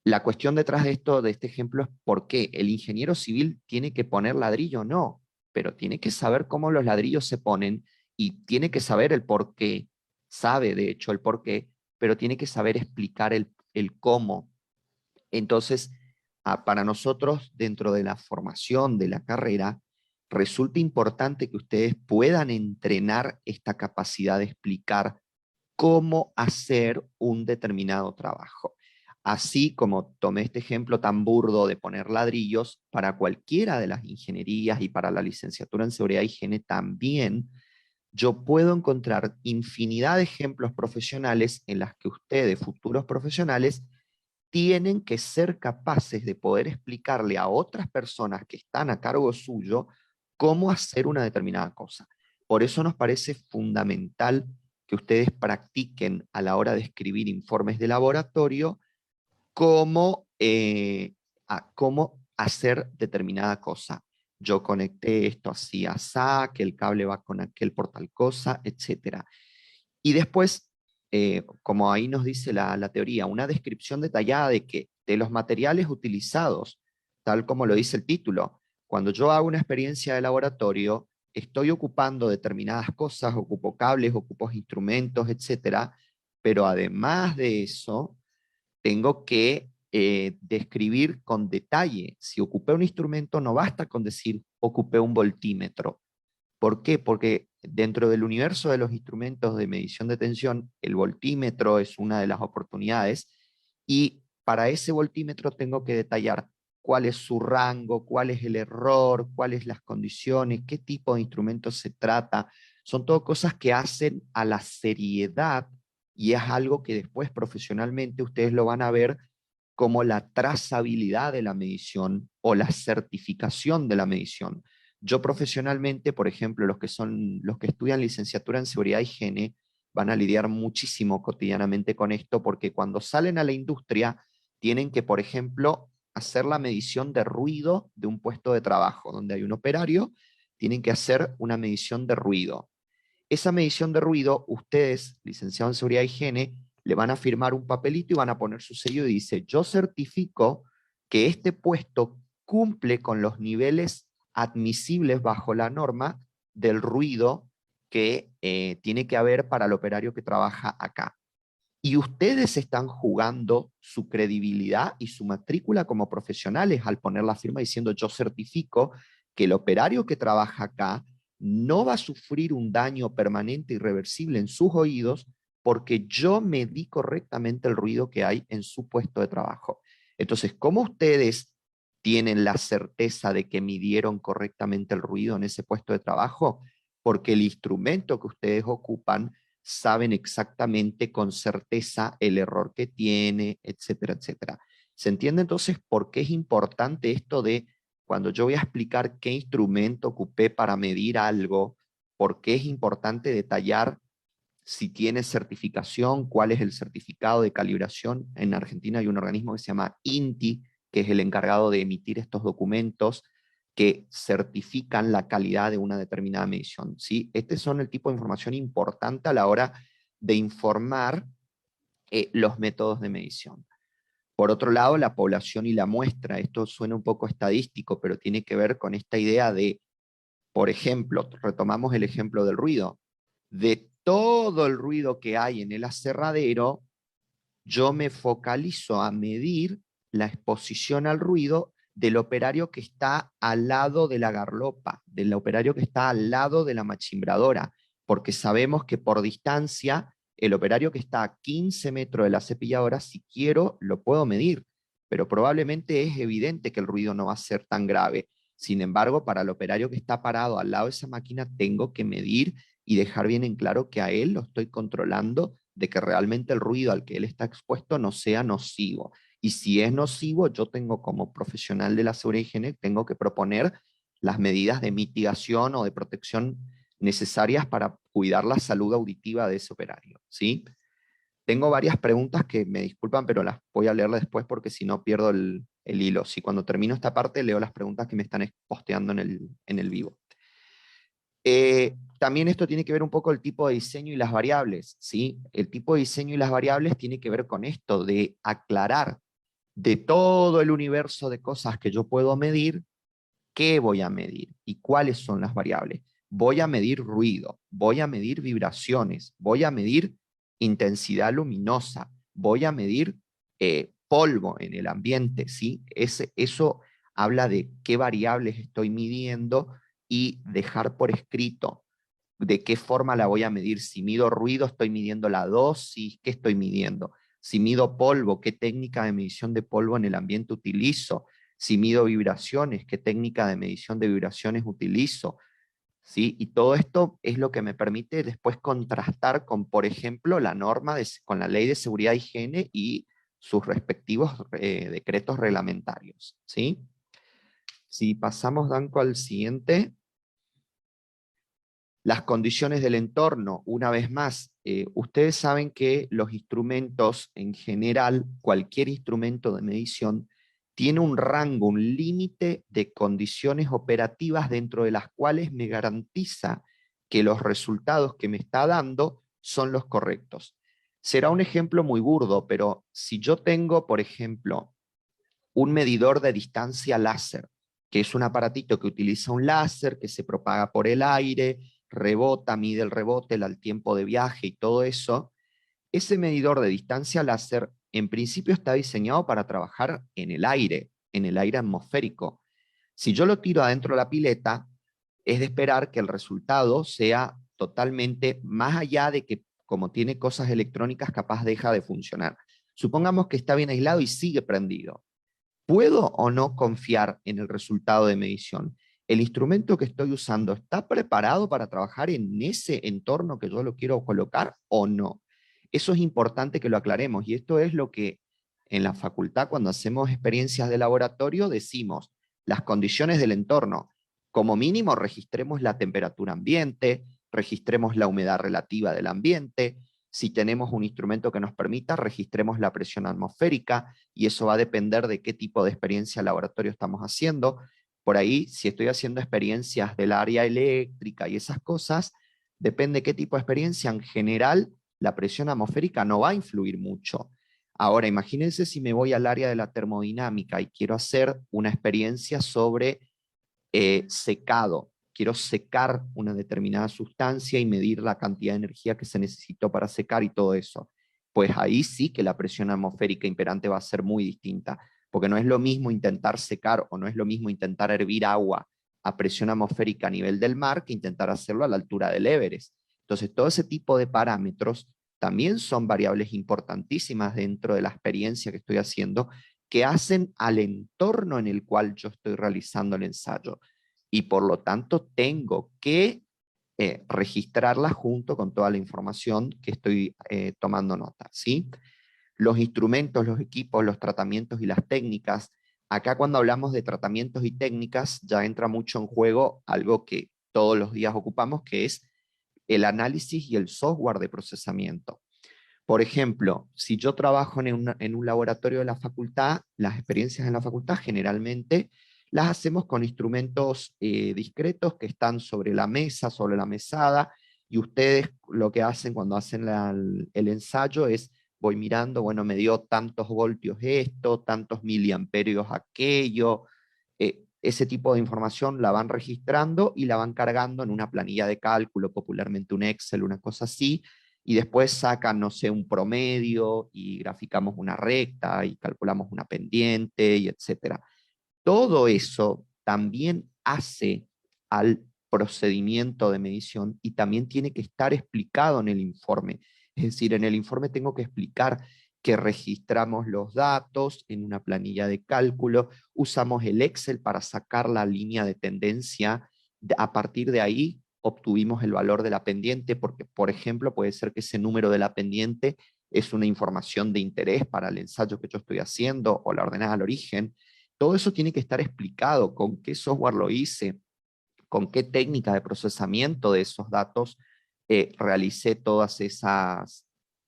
la cuestión detrás de esto, de este ejemplo, es por qué el ingeniero civil tiene que poner ladrillo, no, pero tiene que saber cómo los ladrillos se ponen y tiene que saber el por qué, sabe de hecho el por qué, pero tiene que saber explicar el cómo. Entonces, para nosotros, dentro de la formación de la carrera, resulta importante que ustedes puedan entrenar esta capacidad de explicar cómo hacer un determinado trabajo. Así como tomé este ejemplo tan burdo de poner ladrillos, para cualquiera de las ingenierías y para la licenciatura en seguridad y higiene también, yo puedo encontrar infinidad de ejemplos profesionales en las que ustedes, futuros profesionales, tienen que ser capaces de poder explicarle a otras personas que están a cargo suyo cómo hacer una determinada cosa. Por eso nos parece fundamental que ustedes practiquen a la hora de escribir informes de laboratorio cómo, cómo hacer determinada cosa. Yo conecté esto así, asá, que el cable va con aquel por tal cosa, etc. Y después, como ahí nos dice la teoría, una descripción detallada de los materiales utilizados, tal como lo dice el título. Cuando yo hago una experiencia de laboratorio, estoy ocupando determinadas cosas, ocupo cables, ocupo instrumentos, etc. Pero además de eso, tengo que describir con detalle. Si ocupé un instrumento, no basta con decir ocupé un voltímetro. ¿Por qué? Porque dentro del universo de los instrumentos de medición de tensión, el voltímetro es una de las oportunidades y para ese voltímetro tengo que detallar cuál es su rango, cuál es el error, cuáles las condiciones, qué tipo de instrumento se trata. Son todo cosas que hacen a la seriedad y es algo que después profesionalmente ustedes lo van a ver como la trazabilidad de la medición o la certificación de la medición. Yo profesionalmente, por ejemplo, los que estudian licenciatura en seguridad y higiene van a lidiar muchísimo cotidianamente con esto porque cuando salen a la industria tienen que, por ejemplo, hacer la medición de ruido de un puesto de trabajo donde hay un operario, tienen que hacer una medición de ruido. Esa medición de ruido, ustedes, licenciados en seguridad y higiene, le van a firmar un papelito y van a poner su sello y dice, yo certifico que este puesto cumple con los niveles admisibles bajo la norma del ruido que tiene que haber para el operario que trabaja acá. Y ustedes están jugando su credibilidad y su matrícula como profesionales al poner la firma diciendo yo certifico que el operario que trabaja acá no va a sufrir un daño permanente e irreversible en sus oídos porque yo medí correctamente el ruido que hay en su puesto de trabajo. Entonces, ¿cómo ustedes tienen la certeza de que midieron correctamente el ruido en ese puesto de trabajo? Porque el instrumento que ustedes ocupan saben exactamente con certeza el error que tiene, etcétera, etcétera. ¿Se entiende entonces por qué es importante esto de cuando yo voy a explicar qué instrumento ocupé para medir algo, por qué es importante detallar si tiene certificación, cuál es el certificado de calibración? En Argentina hay un organismo que se llama INTI, que es el encargado de emitir estos documentos que certifican la calidad de una determinada medición, ¿sí? Este son el tipo de información importante a la hora de informar los métodos de medición. Por otro lado, la población y la muestra. Esto suena un poco estadístico, pero tiene que ver con esta idea de, por ejemplo, retomamos el ejemplo del ruido. De todo el ruido que hay en el aserradero, yo me focalizo a medir la exposición al ruido del operario que está al lado de la garlopa, del operario que está al lado de la machimbradora, porque sabemos que por distancia, el operario que está a 15 metros de la cepilladora, si quiero, lo puedo medir, pero probablemente es evidente que el ruido no va a ser tan grave. Sin embargo, para el operario que está parado al lado de esa máquina, tengo que medir y dejar bien en claro que a él lo estoy controlando, de que realmente el ruido al que él está expuesto no sea nocivo. Y si es nocivo, yo tengo como profesional de la seguridad y higiene, tengo que proponer las medidas de mitigación o de protección necesarias para cuidar la salud auditiva de ese operario, ¿sí? Tengo varias preguntas que me disculpan, pero las voy a leer después porque si no pierdo el hilo. Si cuando termino esta parte leo las preguntas que me están posteando en el vivo. También esto tiene que ver un poco el tipo de diseño y las variables, ¿sí? El tipo de diseño y las variables tiene que ver con esto, de aclarar de todo el universo de cosas que yo puedo medir, qué voy a medir y cuáles son las variables. Voy a medir ruido, voy a medir vibraciones, voy a medir intensidad luminosa, voy a medir polvo en el ambiente, ¿sí? Eso habla de qué variables estoy midiendo y dejar por escrito de qué forma la voy a medir. Si mido ruido, estoy midiendo la dosis, ¿qué estoy midiendo? Si mido polvo, ¿qué técnica de medición de polvo en el ambiente utilizo? Si mido vibraciones, ¿qué técnica de medición de vibraciones utilizo? ¿Sí? Y todo esto es lo que me permite después contrastar con, por ejemplo, la norma con la Ley de Seguridad e Higiene y sus respectivos decretos reglamentarios. ¿Sí? Si pasamos, Danco, al siguiente. Las condiciones del entorno, una vez más, ustedes saben que los instrumentos en general, cualquier instrumento de medición, tiene un rango, un límite de condiciones operativas dentro de las cuales me garantiza que los resultados que me está dando son los correctos. Será un ejemplo muy burdo, pero si yo tengo, por ejemplo, un medidor de distancia láser, que es un aparatito que utiliza un láser que se propaga por el aire, rebota, mide el rebote, el tiempo de viaje y todo eso. Ese medidor de distancia láser en principio está diseñado para trabajar en el aire atmosférico. Si yo lo tiro adentro de la pileta, es de esperar que el resultado sea totalmente más allá de que, como tiene cosas electrónicas, capaz deja de funcionar. Supongamos que está bien aislado y sigue prendido. ¿Puedo o no confiar en el resultado de medición? ¿El instrumento que estoy usando está preparado para trabajar en ese entorno que yo lo quiero colocar o no? Eso es importante que lo aclaremos, y esto es lo que en la facultad, cuando hacemos experiencias de laboratorio, decimos: las condiciones del entorno. Como mínimo registremos la temperatura ambiente, registremos la humedad relativa del ambiente. Si tenemos un instrumento que nos permita, registremos la presión atmosférica, y eso va a depender de qué tipo de experiencia laboratorio estamos haciendo. Por ahí, si estoy haciendo experiencias del área eléctrica y esas cosas, depende qué tipo de experiencia. En general, la presión atmosférica no va a influir mucho. Ahora, imagínense si me voy al área de la termodinámica y quiero hacer una experiencia sobre secado. Quiero secar una determinada sustancia y medir la cantidad de energía que se necesitó para secar y todo eso. Pues ahí sí que la presión atmosférica imperante va a ser muy distinta, porque no es lo mismo intentar secar o no es lo mismo intentar hervir agua a presión atmosférica a nivel del mar que intentar hacerlo a la altura del Everest. Entonces, todo ese tipo de parámetros también son variables importantísimas dentro de la experiencia que estoy haciendo, que hacen al entorno en el cual yo estoy realizando el ensayo. Y por lo tanto tengo que registrarla junto con toda la información que estoy tomando nota, ¿sí? Los instrumentos, los equipos, los tratamientos y las técnicas. Acá, cuando hablamos de tratamientos y técnicas, ya entra mucho en juego algo que todos los días ocupamos, que es el análisis y el software de procesamiento. Por ejemplo, si yo trabajo en un laboratorio de la facultad, las experiencias en la facultad generalmente las hacemos con instrumentos discretos que están sobre la mesa, sobre la mesada, y ustedes lo que hacen cuando hacen el ensayo es: voy mirando, bueno, me dio tantos voltios esto, tantos miliamperios aquello. Ese tipo de información la van registrando y la van cargando en una planilla de cálculo, popularmente un Excel, una cosa así, y después sacan, no sé, un promedio y graficamos una recta y calculamos una pendiente y etcétera. Todo eso también hace al procedimiento de medición y también tiene que estar explicado en el informe. Es decir, en el informe tengo que explicar que registramos los datos en una planilla de cálculo, usamos el Excel para sacar la línea de tendencia, a partir de ahí obtuvimos el valor de la pendiente, porque, por ejemplo, puede ser que ese número de la pendiente es una información de interés para el ensayo que yo estoy haciendo o la ordenada al origen. Todo eso tiene que estar explicado: con qué software lo hice, con qué técnica de procesamiento de esos datos realicé todas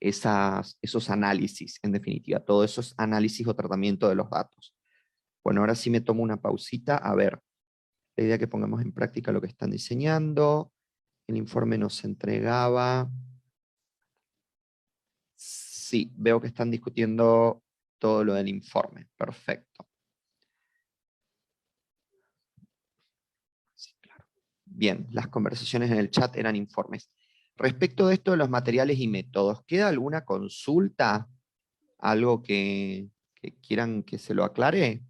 esos análisis, en definitiva, todos esos análisis o tratamiento de los datos. Bueno, ahora sí me tomo una pausita. A ver, la idea es que pongamos en práctica lo que están diseñando. El informe nos entregaba. Sí, veo que están discutiendo todo lo del informe. Perfecto. Sí, claro. Bien, las conversaciones en el chat eran informes. Respecto de esto de los materiales y métodos, ¿queda alguna consulta? ¿Algo que quieran que se lo aclare?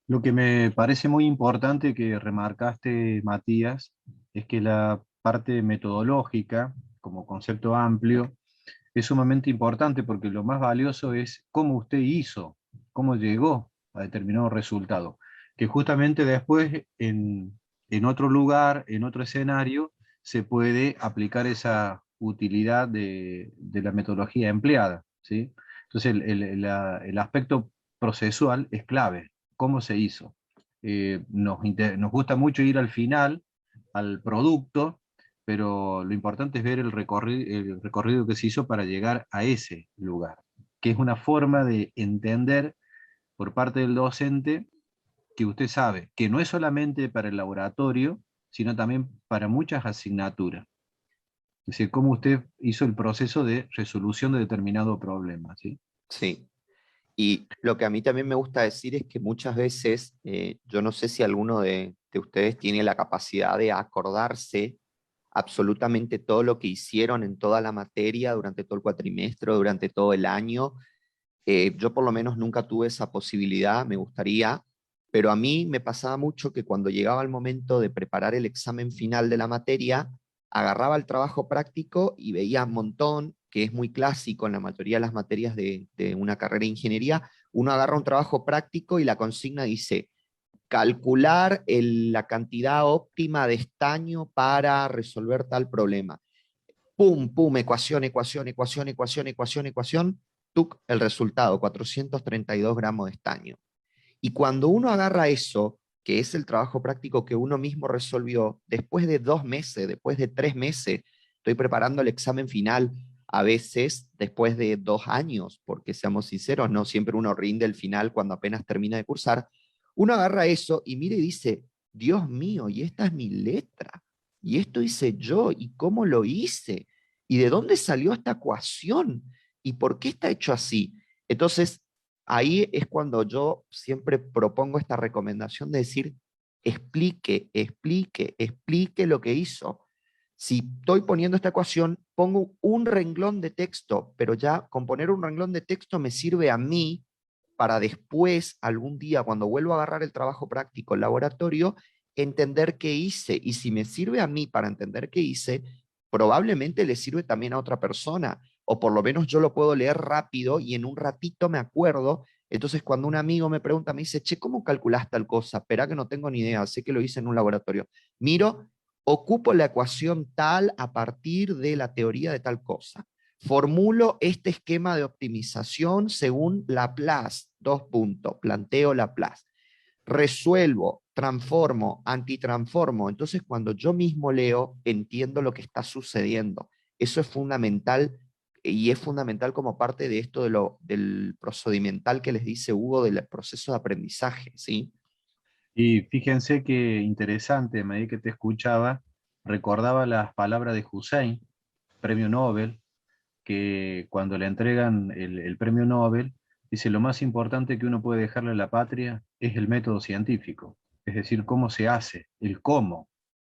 Lo que me parece muy importante que remarcaste, Matías, es que la parte metodológica, como concepto amplio, es sumamente importante porque lo más valioso es cómo usted hizo, cómo llegó a determinado resultado, que justamente después en otro lugar, en otro escenario, se puede aplicar esa utilidad de la metodología empleada, ¿sí? Entonces el aspecto procesual es clave, cómo se hizo. Nos gusta mucho ir al final, al producto, pero lo importante es ver el recorrido que se hizo para llegar a ese lugar, que es una forma de entender por parte del docente que usted sabe que no es solamente para el laboratorio, sino también para muchas asignaturas. Es decir, cómo usted hizo el proceso de resolución de determinado problema, ¿sí? Sí. Y lo que a mí también me gusta decir es que muchas veces, yo no sé si alguno de ustedes tiene la capacidad de acordarse absolutamente todo lo que hicieron en toda la materia durante todo el cuatrimestre, durante todo el año. Yo por lo menos nunca tuve esa posibilidad, me gustaría, pero a mí me pasaba mucho que cuando llegaba el momento de preparar el examen final de la materia, agarraba el trabajo práctico y veía un montón, que es muy clásico en la mayoría de las materias de una carrera de ingeniería. Uno agarra un trabajo práctico y la consigna dice, calcular la cantidad óptima de estaño para resolver tal problema. Pum, pum, ecuación, ecuación, ecuación, ecuación, ecuación, ecuación, tuc, el resultado, 432 gramos de estaño. Y cuando uno agarra eso, que es el trabajo práctico que uno mismo resolvió, después de 2 meses, después de 3 meses, estoy preparando el examen final, a veces después de 2 años, porque seamos sinceros, no siempre uno rinde el final cuando apenas termina de cursar, uno agarra eso y mira y dice, Dios mío, y esta es mi letra, y esto hice yo, y cómo lo hice, y de dónde salió esta ecuación, y por qué está hecho así. Entonces, ahí es cuando yo siempre propongo esta recomendación de decir, explique, explique, explique lo que hizo. Si estoy poniendo esta ecuación, pongo un renglón de texto, pero ya con poner un renglón de texto me sirve a mí para después, algún día, cuando vuelvo a agarrar el trabajo práctico, el laboratorio, entender qué hice. Y si me sirve a mí para entender qué hice, probablemente le sirve también a otra persona, o por lo menos yo lo puedo leer rápido y en un ratito me acuerdo. Entonces, cuando un amigo me pregunta, me dice, che, ¿cómo calculás tal cosa? Espera que no tengo ni idea, sé que lo hice en un laboratorio. Miro, ocupo la ecuación tal a partir de la teoría de tal cosa. Formulo este esquema de optimización según Laplace, 2 puntos, planteo Laplace. Resuelvo, transformo, antitransformo. Entonces, cuando yo mismo leo, entiendo lo que está sucediendo. Eso es fundamental y es fundamental como parte de esto del procedimental que les dice Hugo del proceso de aprendizaje, ¿sí? Y fíjense qué interesante, a medida que te escuchaba, recordaba las palabras de Hussein, premio Nobel, que cuando le entregan el premio Nobel, dice, lo más importante que uno puede dejarle a la patria es el método científico, es decir, cómo se hace, el cómo,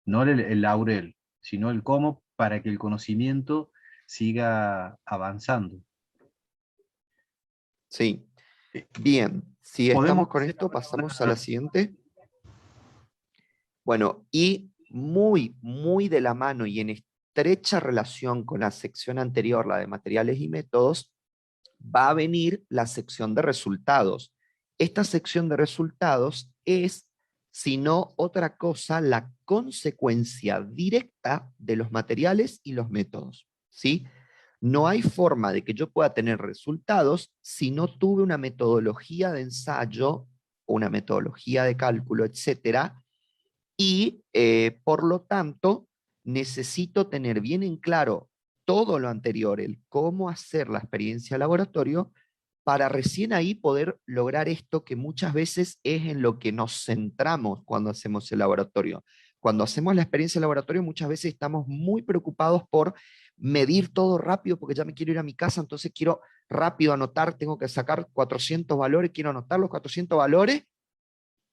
no el laurel, sino el cómo para que el conocimiento siga avanzando. Sí. Bien, si estamos Podemos con esto, pasamos a la siguiente. Bueno, y muy, muy de la mano y en estrecha relación con la sección anterior, la de materiales y métodos, va a venir la sección de resultados. Esta sección de resultados es, si no otra cosa, la consecuencia directa de los materiales y los métodos, ¿sí? No hay forma de que yo pueda tener resultados si no tuve una metodología de ensayo, una metodología de cálculo, etcétera, y por lo tanto necesito tener bien en claro todo lo anterior, el cómo hacer la experiencia de laboratorio, para recién ahí poder lograr esto que muchas veces es en lo que nos centramos cuando hacemos el laboratorio. Cuando hacemos la experiencia de laboratorio muchas veces estamos muy preocupados por medir todo rápido porque ya me quiero ir a mi casa, entonces quiero rápido anotar, tengo que sacar 400 valores, quiero anotar los 400 valores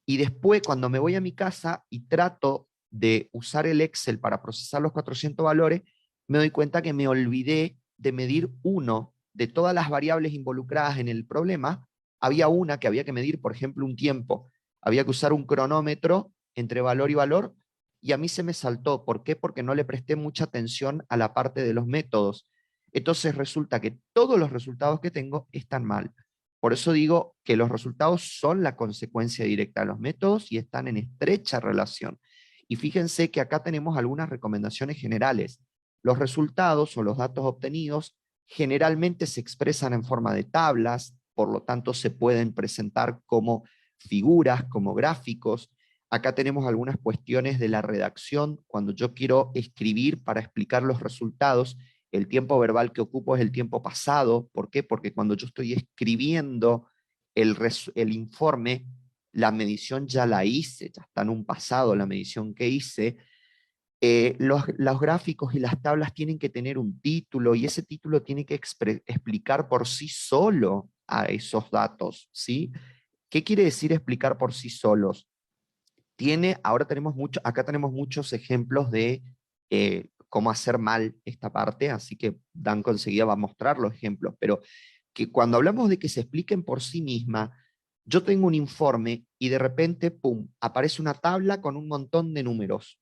y después, cuando me voy a mi casa y trato de usar el Excel para procesar los 400 valores, me doy cuenta que me olvidé de medir uno de todas las variables involucradas en el problema. Había una que había que medir, por ejemplo, un tiempo. Había que usar un cronómetro entre valor y valor y a mí se me saltó. ¿Por qué? Porque no le presté mucha atención a la parte de los métodos. Entonces resulta que todos los resultados que tengo están mal. Por eso digo que los resultados son la consecuencia directa de los métodos y están en estrecha relación. Y fíjense que acá tenemos algunas recomendaciones generales. Los resultados o los datos obtenidos generalmente se expresan en forma de tablas, por lo tanto se pueden presentar como figuras, como gráficos. Acá tenemos algunas cuestiones de la redacción. Cuando yo quiero escribir para explicar los resultados, el tiempo verbal que ocupo es el tiempo pasado. ¿Por qué? Porque cuando yo estoy escribiendo el informe, la medición ya la hice, ya está en un pasado la medición que hice. Los gráficos y las tablas tienen que tener un título y ese título tiene que explicar por sí solo a esos datos, ¿sí? ¿Qué quiere decir explicar por sí solos? Acá tenemos muchos ejemplos de cómo hacer mal esta parte, así que Dan conseguida va a mostrar los ejemplos, pero que cuando hablamos de que se expliquen por sí misma, yo tengo un informe y de repente, pum, aparece una tabla con un montón de números.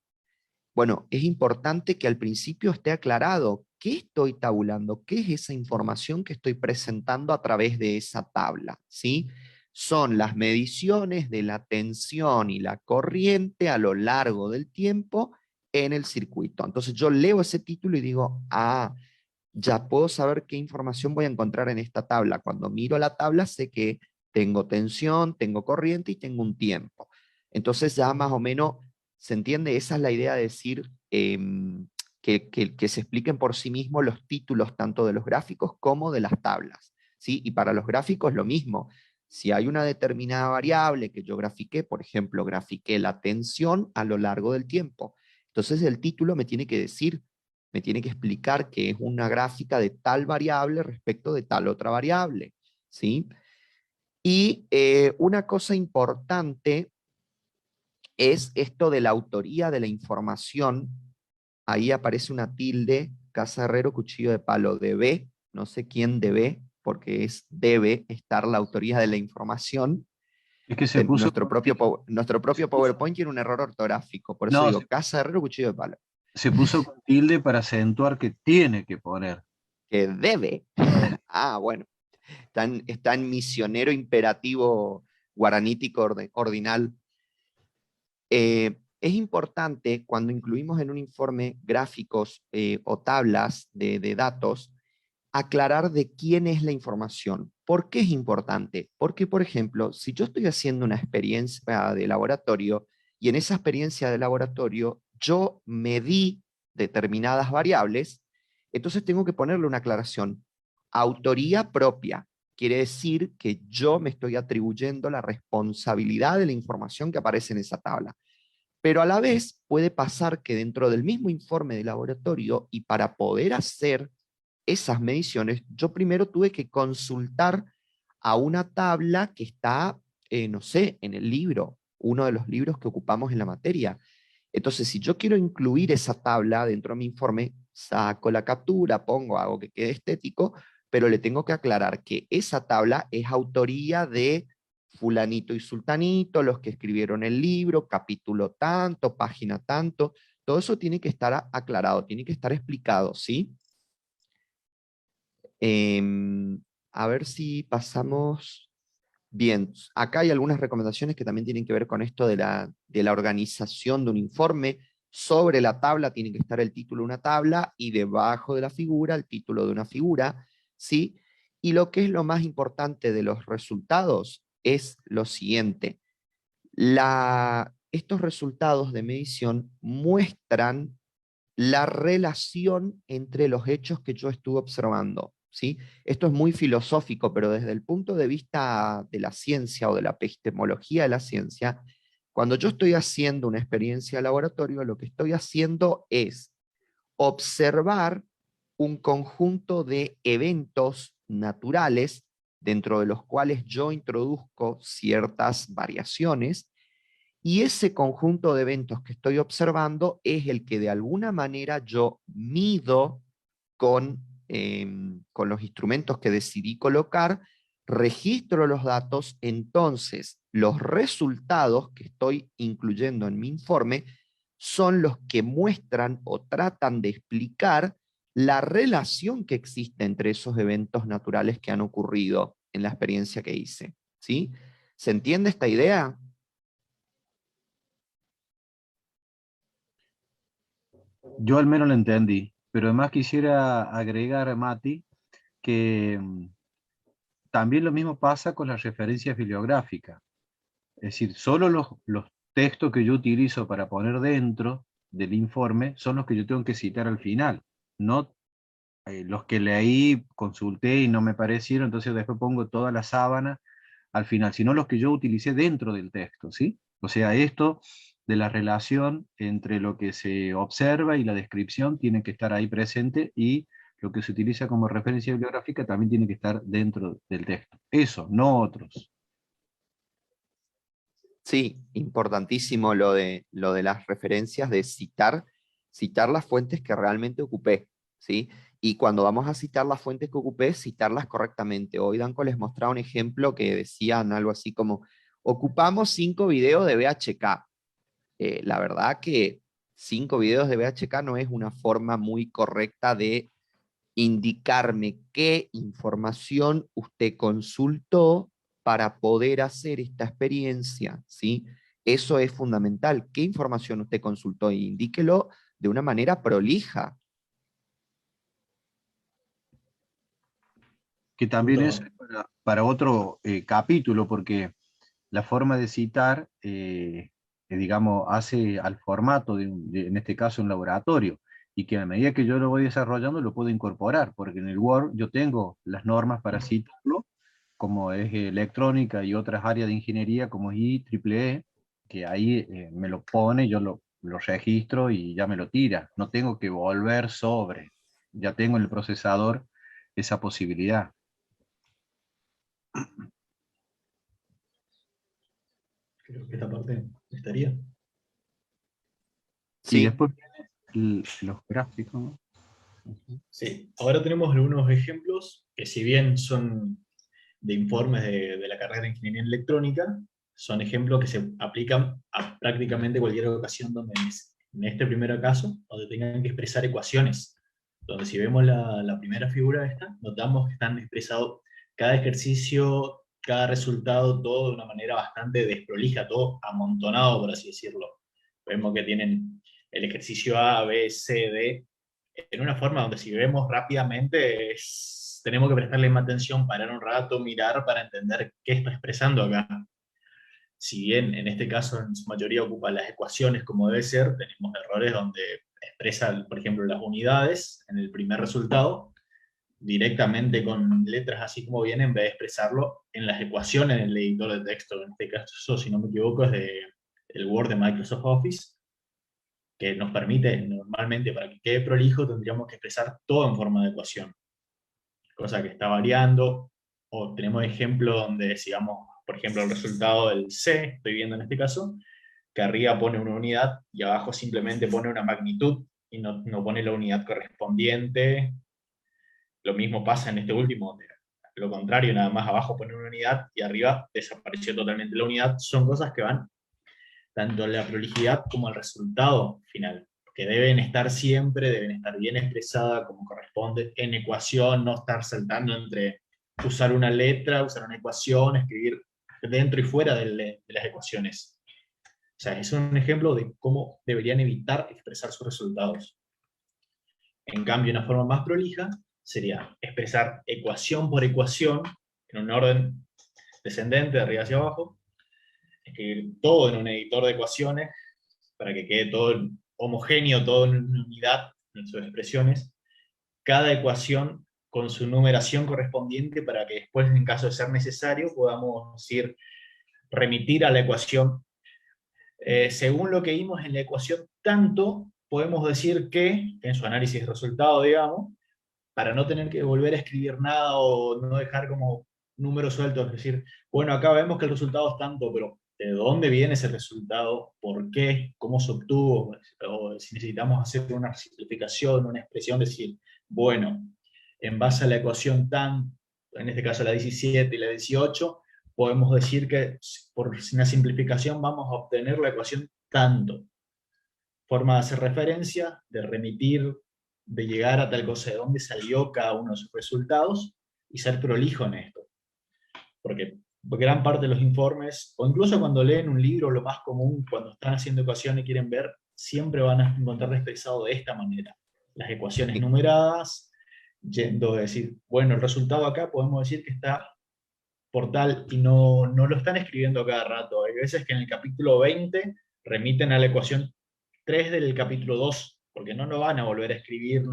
Bueno, es importante que al principio esté aclarado qué estoy tabulando, qué es esa información que estoy presentando a través de esa tabla, ¿sí? Son las mediciones de la tensión y la corriente a lo largo del tiempo en el circuito. Entonces yo leo ese título y digo, ya puedo saber qué información voy a encontrar en esta tabla. Cuando miro la tabla sé que tengo tensión, tengo corriente y tengo un tiempo. Entonces ya más o menos se entiende, esa es la idea de decir que se expliquen por sí mismos los títulos tanto de los gráficos como de las tablas, ¿sí? Y para los gráficos lo mismo. Si hay una determinada variable que yo grafiqué, por ejemplo, grafiqué la tensión a lo largo del tiempo, entonces el título me tiene que decir, me tiene que explicar que es una gráfica de tal variable respecto de tal otra variable, ¿sí? Y una cosa importante es esto de la autoría de la información. Ahí aparece una tilde, Casa Herrero, cuchillo de palo, debe, no sé quién debe, porque debe estar la autoría de la información. Es que se puso, Nuestro propio PowerPoint tiene un error ortográfico, por eso no, digo, Casa Herrero, cuchillo de palo. se puso con tilde para acentuar que tiene que poner. Que debe. Bueno. Está en misionero imperativo guaranítico ordinal. Es importante cuando incluimos en un informe gráficos o tablas de datos, aclarar de quién es la información. ¿Por qué es importante? Porque, por ejemplo, si yo estoy haciendo una experiencia de laboratorio y en esa experiencia de laboratorio yo medí determinadas variables, entonces tengo que ponerle una aclaración. Autoría propia. Quiere decir que yo me estoy atribuyendo la responsabilidad de la información que aparece en esa tabla. Pero a la vez puede pasar que dentro del mismo informe de laboratorio y para poder hacer esas mediciones, yo primero tuve que consultar a una tabla que está, no sé, en el libro, uno de los libros que ocupamos en la materia. Entonces, si yo quiero incluir esa tabla dentro de mi informe, saco la captura, hago que quede estético, pero le tengo que aclarar que esa tabla es autoría de fulanito y sultanito, los que escribieron el libro, capítulo tanto, página tanto, todo eso tiene que estar aclarado, tiene que estar explicado, ¿sí? A ver si pasamos. Bien, acá hay algunas recomendaciones que también tienen que ver con esto de la organización de un informe. Sobre la tabla tiene que estar el título de una tabla y debajo de la figura el título de una figura, ¿sí? Y lo que es lo más importante de los resultados es lo siguiente. Estos resultados de medición muestran la relación entre los hechos que yo estuve observando, ¿sí? Esto es muy filosófico, pero desde el punto de vista de la ciencia o de la epistemología de la ciencia, cuando yo estoy haciendo una experiencia de laboratorio, lo que estoy haciendo es observar un conjunto de eventos naturales dentro de los cuales yo introduzco ciertas variaciones y ese conjunto de eventos que estoy observando es el que de alguna manera yo mido con los instrumentos que decidí colocar, registro los datos, entonces los resultados que estoy incluyendo en mi informe son los que muestran o tratan de explicar la relación que existe entre esos eventos naturales que han ocurrido en la experiencia que hice, ¿sí? ¿Se entiende esta idea? Yo al menos lo entendí, pero además quisiera agregar, Mati, que también lo mismo pasa con las referencias bibliográficas. Es decir, solo los textos que yo utilizo para poner dentro del informe son los que yo tengo que citar al final, no los que leí, consulté y no me parecieron, entonces después pongo toda la sábana al final, sino los que yo utilicé dentro del texto, ¿sí? O sea, esto de la relación entre lo que se observa y la descripción tiene que estar ahí presente, y lo que se utiliza como referencia bibliográfica también tiene que estar dentro del texto. Eso, no otros. Sí, importantísimo lo de las referencias, de citar las fuentes que realmente ocupé, ¿sí? Y cuando vamos a citar las fuentes que ocupé, citarlas correctamente. Hoy Danco les mostraba un ejemplo que decían algo así como, ocupamos 5 videos de VHK. La verdad que 5 videos de VHK no es una forma muy correcta de indicarme qué información usted consultó para poder hacer esta experiencia, ¿sí? Eso es fundamental. ¿Qué información usted consultó? Y indíquelo de una manera prolija. Que también es Justo, para otro capítulo, porque la forma de citar, digamos, hace al formato en este caso, un laboratorio, y que a medida que yo lo voy desarrollando lo puedo incorporar, porque en el Word yo tengo las normas para citarlo, como es electrónica y otras áreas de ingeniería como es IEEE, que ahí me lo pone, yo lo registro y ya me lo tira. No tengo que volver sobre, ya tengo en el procesador esa posibilidad. creo que esta parte estaría. Y Sí, después los gráficos, ¿no? Ujú. Sí, ahora tenemos algunos ejemplos que si bien son de informes de la carrera de Ingeniería Electrónica, son ejemplos que se aplican a prácticamente cualquier ocasión donde, en este primer caso, donde tengan que expresar ecuaciones, donde si vemos la primera figura esta, notamos que están expresados cada ejercicio, cada resultado, todo de una manera bastante desprolija, todo amontonado, por así decirlo. Vemos que tienen el ejercicio A, B, C, D, en una forma donde si vemos rápidamente tenemos que prestarle más atención, parar un rato, mirar para entender qué está expresando acá. Si bien en este caso en su mayoría ocupa las ecuaciones como debe ser, tenemos errores donde expresa, por ejemplo, las unidades en el primer resultado directamente con letras así como viene, en vez de expresarlo en las ecuaciones en el editor de texto. En este caso, si no me equivoco, es el Word de Microsoft Office, que nos permite normalmente, para que quede prolijo, tendríamos que expresar todo en forma de ecuación, cosa que está variando. O tenemos ejemplos donde, sigamos, por ejemplo, el resultado del C, estoy viendo en este caso, que arriba pone una unidad y abajo simplemente pone una magnitud y no pone la unidad correspondiente. Lo mismo pasa en este último, donde lo contrario, nada más abajo pone una unidad y arriba desapareció totalmente la unidad. Son cosas que van tanto en la prolijidad como el resultado final, que deben estar siempre, deben estar bien expresadas como corresponde en ecuación, no estar saltando entre usar una letra, usar una ecuación, escribir dentro y fuera de las ecuaciones. O sea, es un ejemplo de cómo deberían evitar expresar sus resultados. En cambio, una forma más prolija sería expresar ecuación por ecuación en un orden descendente, de arriba hacia abajo, escribir todo en un editor de ecuaciones para que quede todo homogéneo, todo en unidad en sus expresiones, cada ecuación con su numeración correspondiente para que después, en caso de ser necesario, podamos ir, remitir a la ecuación. Según lo que vimos en la ecuación tanto, podemos decir que, en su análisis de resultado, digamos, para no tener que volver a escribir nada o no dejar como números sueltos, es decir, bueno, acá vemos que el resultado es tanto, pero ¿de dónde viene ese resultado? ¿Por qué? ¿Cómo se obtuvo? O si necesitamos hacer una simplificación, una expresión, decir, bueno, en base a la ecuación tan, en este caso la 17 y la 18, podemos decir que por una simplificación vamos a obtener la ecuación tanto. forma de hacer referencia, de remitir, de llegar a tal cosa, de dónde salió cada uno de sus resultados, y ser prolijo en esto. Porque gran parte de los informes, o incluso cuando leen un libro, lo más común, cuando están haciendo ecuaciones y quieren ver, siempre van a encontrar expresado de esta manera. Las ecuaciones numeradas, yendo a decir, bueno, el resultado acá podemos decir que está por tal, y no lo están escribiendo a cada rato. Hay veces que en el capítulo 20 remiten a la ecuación 3 del capítulo 2, porque no lo van a volver a escribir,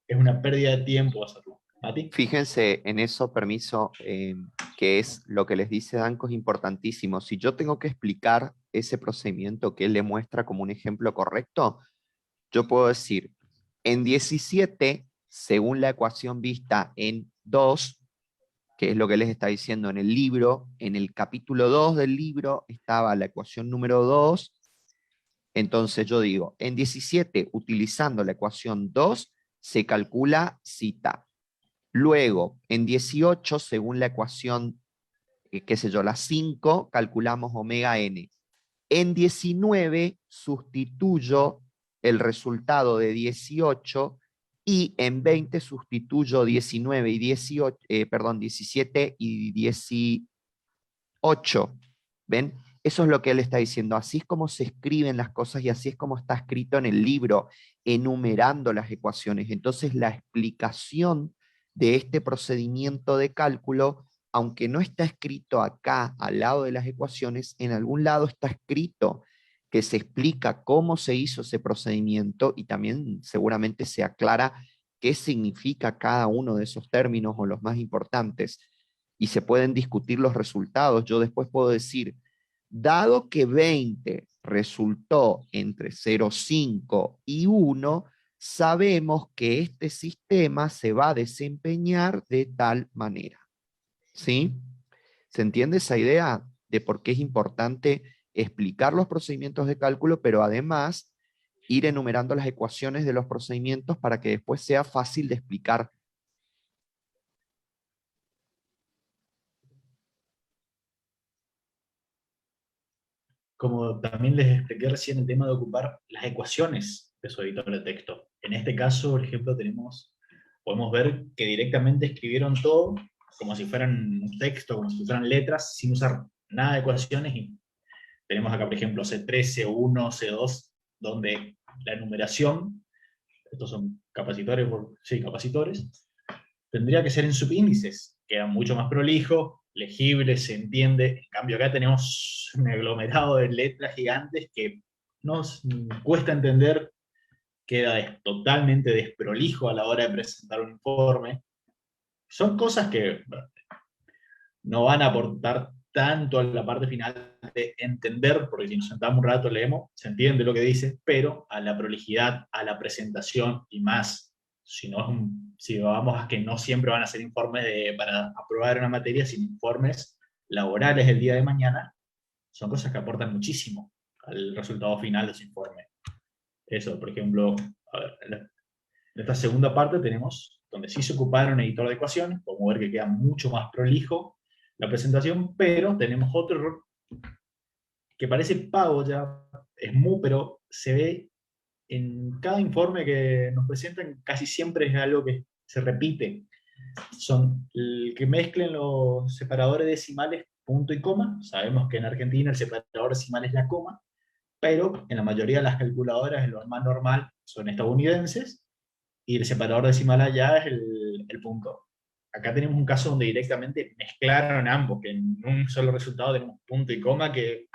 es una pérdida de tiempo hacerlo. ¿Mati? Fíjense en eso, permiso, que es lo que les dice Danco, es importantísimo. Si yo tengo que explicar ese procedimiento que él le muestra como un ejemplo correcto, yo puedo decir, en 17, según la ecuación vista en 2, que es lo que les está diciendo en el libro, en el capítulo 2 del libro estaba la ecuación número 2, entonces yo digo, en 17, utilizando la ecuación 2, se calcula cita. Luego, en 18, según la ecuación, qué sé yo, la 5, calculamos omega n. En 19, sustituyo el resultado de 18 y en 20 sustituyo 19 y 18, 17 y 18. ¿Ven? Eso es lo que él está diciendo. Así es como se escriben las cosas y así es como está escrito en el libro, enumerando las ecuaciones. Entonces, la explicación de este procedimiento de cálculo, aunque no está escrito acá al lado de las ecuaciones, en algún lado está escrito que se explica cómo se hizo ese procedimiento y también seguramente se aclara qué significa cada uno de esos términos o los más importantes. Y se pueden discutir los resultados. Yo después puedo decir, dado que 20 resultó entre 0,5 y 1, sabemos que este sistema se va a desempeñar de tal manera. ¿Sí? ¿Se entiende esa idea de por qué es importante explicar los procedimientos de cálculo, pero además ir enumerando las ecuaciones de los procedimientos para que después sea fácil de explicar? Como también les expliqué recién el tema de ocupar las ecuaciones de su editor de texto. En este caso, por ejemplo, podemos ver que directamente escribieron todo como si fueran un texto, como si fueran letras, sin usar nada de ecuaciones. Y tenemos acá, por ejemplo, C3, C1, C2, donde la enumeración, estos son capacitores, sí, capacitores, tendría que ser en subíndices, queda mucho más prolijo, legible, se entiende. En cambio acá tenemos un aglomerado de letras gigantes que nos cuesta entender, queda totalmente desprolijo a la hora de presentar un informe. Son cosas que no van a aportar tanto a la parte final de entender, porque si nos sentamos un rato leemos, se entiende lo que dice, pero a la prolijidad, a la presentación y más, si vamos a que no siempre van a ser informes para aprobar una materia, sino informes laborales el día de mañana, son cosas que aportan muchísimo al resultado final de ese informe. Eso, por ejemplo, a ver, en esta segunda parte tenemos donde sí se ocuparon editor de ecuaciones, podemos ver que queda mucho más prolijo la presentación, pero tenemos otro error que parece pago ya, es muy, pero se ve en cada informe que nos presentan, casi siempre es algo que se repite. Son el que mezclen los separadores decimales punto y coma. Sabemos que en Argentina el separador decimal es la coma, pero en la mayoría de las calculadoras, lo más normal, son estadounidenses, y el separador decimal allá es el punto. Acá tenemos un caso donde directamente mezclaron ambos, que en un solo resultado tenemos punto y coma, que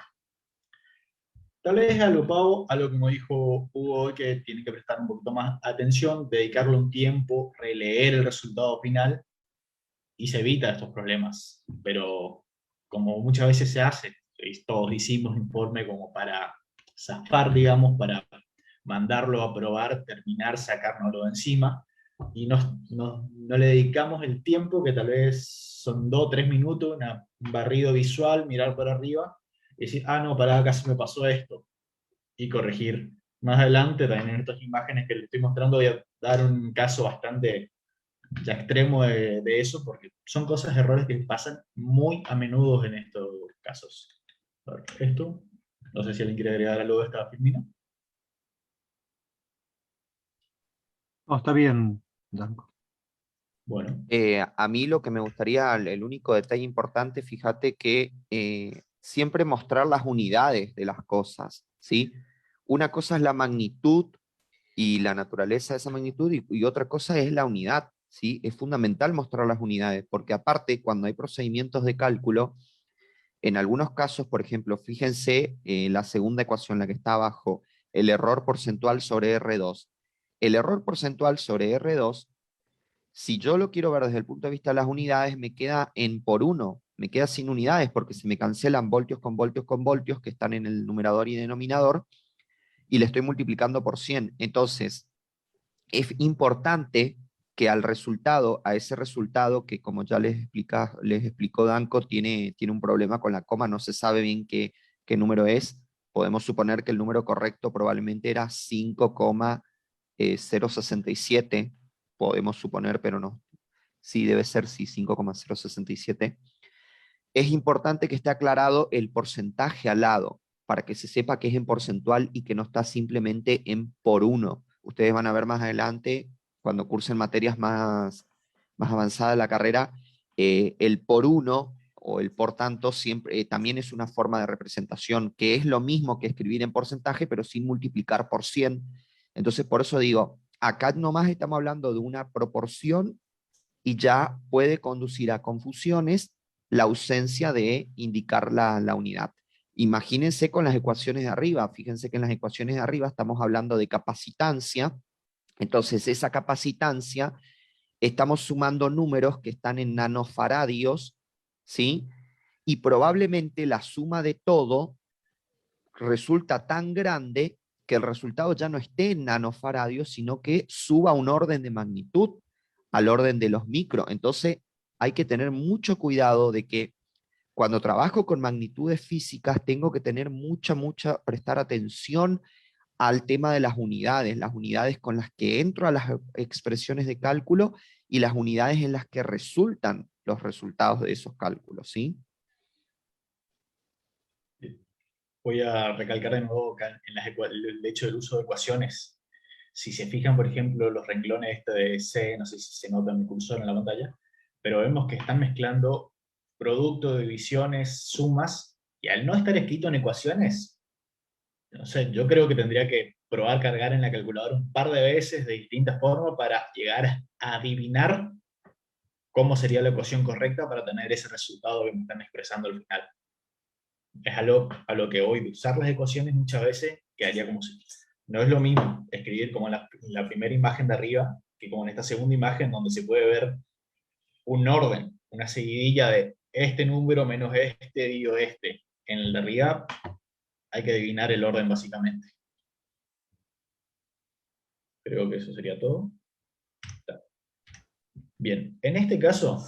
tal vez a lo Pau, a lo como dijo Hugo hoy, que tiene que prestar un poquito más atención, dedicarle un tiempo, releer el resultado final, y se evita estos problemas. Pero como muchas veces se hace, todos hicimos informe como para zafar, digamos, para mandarlo a probar, terminar, sacárnoslo de encima, y no le dedicamos el tiempo, que tal vez son 2 o 3 minutos, un barrido visual, mirar para arriba, y decir, ah, no, pará, acá se me pasó esto, y corregir. Más adelante, también en estas imágenes que les estoy mostrando, voy a dar un caso bastante ya extremo de eso, porque son cosas, errores que pasan muy a menudo en estos casos. A ver, esto, no sé si alguien quiere agregar algo de esta filmina. No, está bien, Danco. Bueno, A mí lo que me gustaría, el único detalle importante, fíjate que siempre mostrar las unidades de las cosas, ¿sí? Una cosa es la magnitud y la naturaleza de esa magnitud y otra cosa es la unidad, ¿sí? Es fundamental mostrar las unidades, porque aparte, cuando hay procedimientos de cálculo, en algunos casos, por ejemplo, fíjense la segunda ecuación, la que está abajo, el error porcentual sobre R2. El error porcentual sobre R2, si yo lo quiero ver desde el punto de vista de las unidades, me queda en por 1, me queda sin unidades porque se me cancelan voltios con voltios con voltios que están en el numerador y denominador y le estoy multiplicando por 100. Entonces, es importante que al resultado, a ese resultado que como ya les explicó Danco, tiene un problema con la coma, no se sabe bien qué número es. Podemos suponer que el número correcto probablemente era 5,067, podemos suponer, pero no. Sí, debe ser sí, 5,067. Es importante que esté aclarado el porcentaje al lado, para que se sepa que es en porcentual y que no está simplemente en por 1. Ustedes van a ver más adelante, cuando cursen materias más avanzadas de la carrera, el por 1 o el por tanto siempre, también es una forma de representación, que es lo mismo que escribir en porcentaje, pero sin multiplicar por 100. Entonces, por eso digo, acá nomás estamos hablando de una proporción y ya puede conducir a confusiones la ausencia de indicar la unidad. Imagínense con las ecuaciones de arriba, fíjense que en las ecuaciones de arriba estamos hablando de capacitancia, entonces esa capacitancia estamos sumando números que están en nanofaradios, ¿sí? Y probablemente la suma de todo resulta tan grande que el resultado ya no esté en nanofaradios, sino que suba un orden de magnitud al orden de los micro. Entonces hay que tener mucho cuidado de que cuando trabajo con magnitudes físicas tengo que tener prestar atención al tema de las unidades con las que entro a las expresiones de cálculo y las unidades en las que resultan los resultados de esos cálculos, ¿sí? voy a recalcar de nuevo acá en el hecho del uso de ecuaciones. Si se fijan, por ejemplo, los renglones de C, no sé si se nota en mi cursor en la pantalla, pero vemos que están mezclando producto, divisiones, sumas, y al no estar escrito en ecuaciones, no sé, yo creo que tendría que probar cargar en la calculadora un par de veces de distintas formas para llegar a adivinar cómo sería la ecuación correcta para tener ese resultado que me están expresando al final. Es a lo que voy, de usar las ecuaciones muchas veces quedaría como si... No es lo mismo escribir como en la primera imagen de arriba que como en esta segunda imagen donde se puede ver un orden, una seguidilla de este número menos este dividido este. En el de arriba hay que adivinar el orden básicamente. Creo que eso sería todo. Bien, en este caso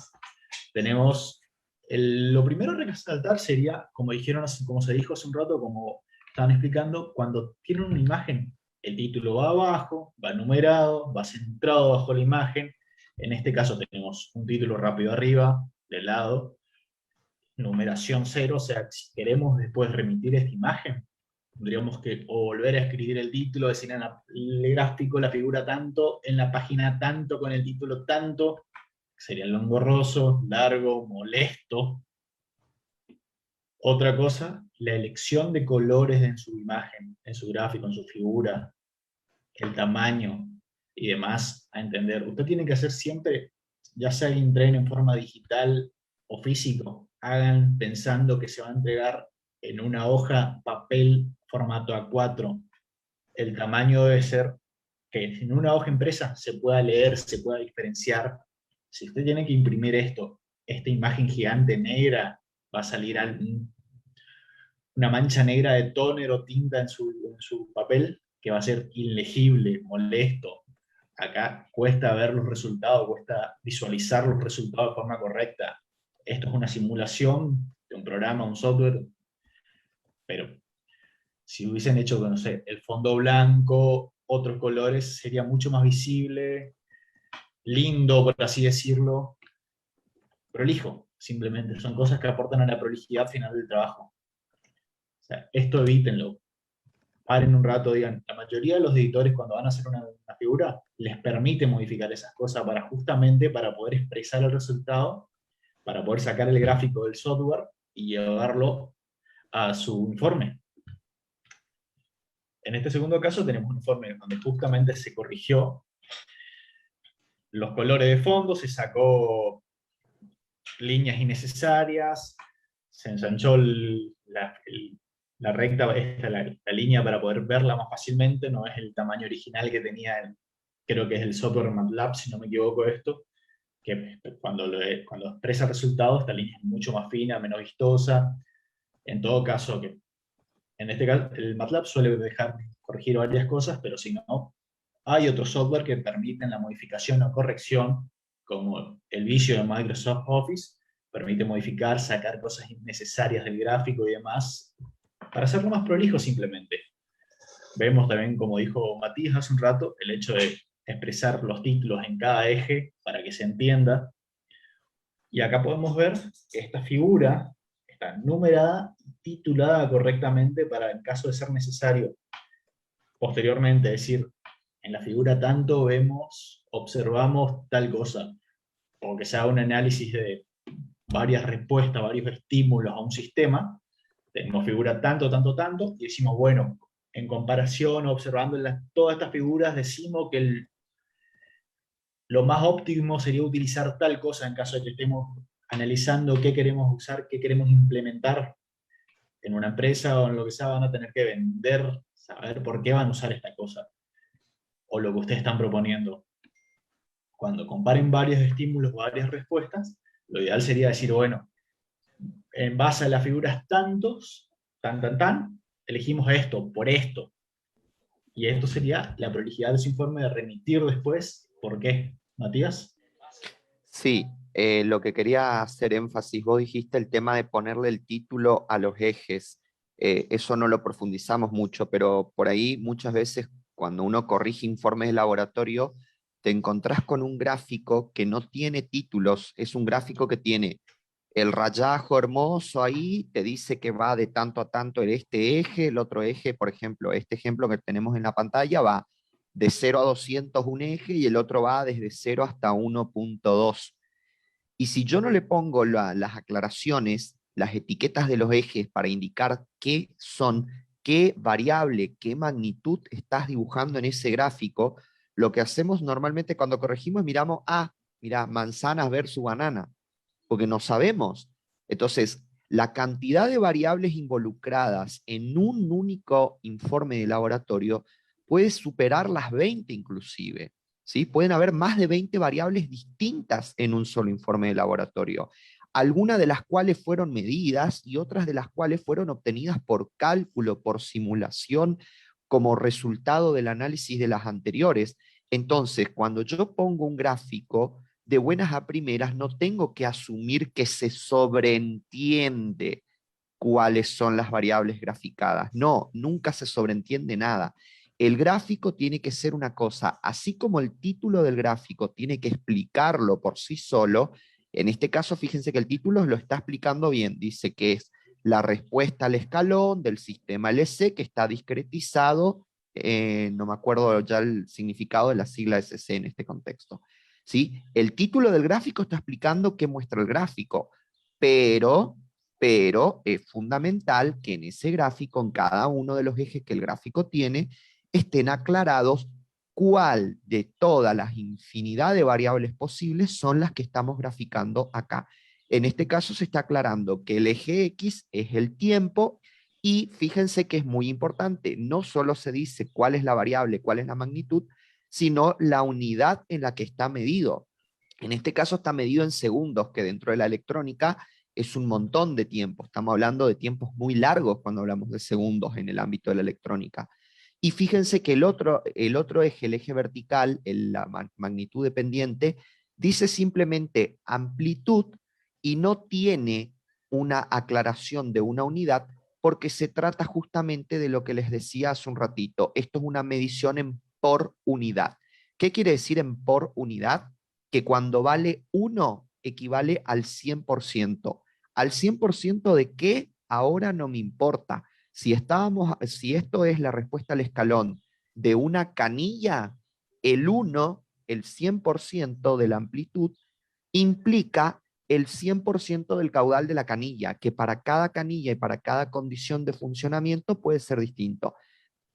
tenemos, lo primero a resaltar sería, como dijeron, como se dijo hace un rato, como estaban explicando, cuando tienen una imagen, el título va abajo, va numerado, va centrado bajo la imagen. En este caso tenemos un título rápido arriba, del lado, numeración 0, o sea, si queremos después remitir esta imagen, tendríamos que o volver a escribir el título, decir en el gráfico la figura tanto, en la página tanto, con el título tanto, sería engorroso, largo, molesto. Otra cosa, la elección de colores en su imagen, en su gráfico, en su figura, el tamaño y demás a entender. Usted tiene que hacer siempre, ya sea que entren en forma digital o físico, hagan pensando que se va a entregar en una hoja papel formato A4. El tamaño debe ser que en una hoja impresa se pueda leer, se pueda diferenciar. Si usted tiene que imprimir esto, esta imagen gigante negra, va a salir una mancha negra de tóner o tinta en su papel que va a ser ilegible, molesto. Acá cuesta ver los resultados, cuesta visualizar los resultados de forma correcta. Esto es una simulación de un programa, un software, pero si hubiesen hecho, no sé, el fondo blanco, otros colores, sería mucho más visible, lindo, por así decirlo, prolijo, simplemente. Son cosas que aportan a la prolijidad final del trabajo. O sea, esto evítenlo. paren un rato, digan, la mayoría de los editores cuando van a hacer una figura, les permite modificar esas cosas justamente para poder expresar el resultado, para poder sacar el gráfico del software y llevarlo a su informe. En este segundo caso tenemos un informe donde justamente se corrigió los colores de fondo, se sacó líneas innecesarias, se ensanchó la recta, la línea para poder verla más fácilmente, no es el tamaño original que tenía, creo que es el software MATLAB, si no me equivoco esto, que cuando expresa resultados, esta línea es mucho más fina, menos vistosa. En todo caso, que en este caso, el MATLAB suele dejar corregir varias cosas, pero si no, hay otros software que permiten la modificación o corrección, como el Visio de Microsoft Office, permite modificar, sacar cosas innecesarias del gráfico y demás, para hacerlo más prolijo simplemente. Vemos también, como dijo Matías hace un rato, el hecho de expresar los títulos en cada eje para que se entienda. Y acá podemos ver que esta figura está numerada y titulada correctamente para, en caso de ser necesario, posteriormente decir, en la figura tanto vemos, observamos tal cosa, o que se haga un análisis de varias respuestas, varios estímulos a un sistema, tenemos figura tanto, tanto, tanto, y decimos, bueno, en comparación, observando todas estas figuras, decimos que lo más óptimo sería utilizar tal cosa en caso de que estemos analizando qué queremos usar, qué queremos implementar en una empresa o en lo que sea, van a tener que vender, saber por qué van a usar esta cosa o lo que ustedes están proponiendo. Cuando comparen varios estímulos, varias respuestas, lo ideal sería decir, bueno, en base a las figuras tantos, elegimos esto, por esto. Y esto sería la prolijidad de su informe de remitir después. ¿Por qué? Matías. Sí, lo que quería hacer énfasis, vos dijiste el tema de ponerle el título a los ejes. Eso no lo profundizamos mucho, pero por ahí muchas veces cuando uno corrige informes de laboratorio, te encontrás con un gráfico que no tiene títulos, es un gráfico que tiene el rayajo hermoso ahí, te dice que va de tanto a tanto en este eje, el otro eje, por ejemplo, este ejemplo que tenemos en la pantalla va de 0 a 200 un eje y el otro va desde 0 hasta 1.2. Y si yo no le pongo las aclaraciones, las etiquetas de los ejes para indicar qué son, qué variable, qué magnitud estás dibujando en ese gráfico, lo que hacemos normalmente cuando corregimos miramos, mira, manzanas versus banana, porque no sabemos. Entonces, la cantidad de variables involucradas en un único informe de laboratorio puede superar las 20 inclusive. ¿Sí? Pueden haber más de 20 variables distintas en un solo informe de laboratorio, algunas de las cuales fueron medidas y otras de las cuales fueron obtenidas por cálculo, por simulación, como resultado del análisis de las anteriores. Entonces, cuando yo pongo un gráfico, de buenas a primeras no tengo que asumir que se sobreentiende cuáles son las variables graficadas. No, nunca se sobreentiende nada. El gráfico tiene que ser una cosa, así como el título del gráfico tiene que explicarlo por sí solo. En este caso, fíjense que el título lo está explicando bien. Dice que es la respuesta al escalón del sistema LC que está discretizado, no me acuerdo ya el significado de la sigla SC en este contexto. ¿Sí? El título del gráfico está explicando qué muestra el gráfico, pero es fundamental que en ese gráfico, en cada uno de los ejes que el gráfico tiene, estén aclarados cuál de todas las infinidad de variables posibles son las que estamos graficando acá. En este caso se está aclarando que el eje X es el tiempo y fíjense que es muy importante, no solo se dice cuál es la variable, cuál es la magnitud, sino la unidad en la que está medido. En este caso está medido en segundos, que dentro de la electrónica es un montón de tiempo. Estamos hablando de tiempos muy largos cuando hablamos de segundos en el ámbito de la electrónica. Y fíjense que el otro eje, el eje vertical, la magnitud dependiente, dice simplemente amplitud y no tiene una aclaración de una unidad porque se trata justamente de lo que les decía hace un ratito. Esto es una medición en por unidad. ¿Qué quiere decir en por unidad? Que cuando vale 1 equivale al 100%. ¿Al 100% de qué? Ahora no me importa. Si esto es la respuesta al escalón de una canilla, el 1, el 100% de la amplitud, implica el 100% del caudal de la canilla, que para cada canilla y para cada condición de funcionamiento puede ser distinto.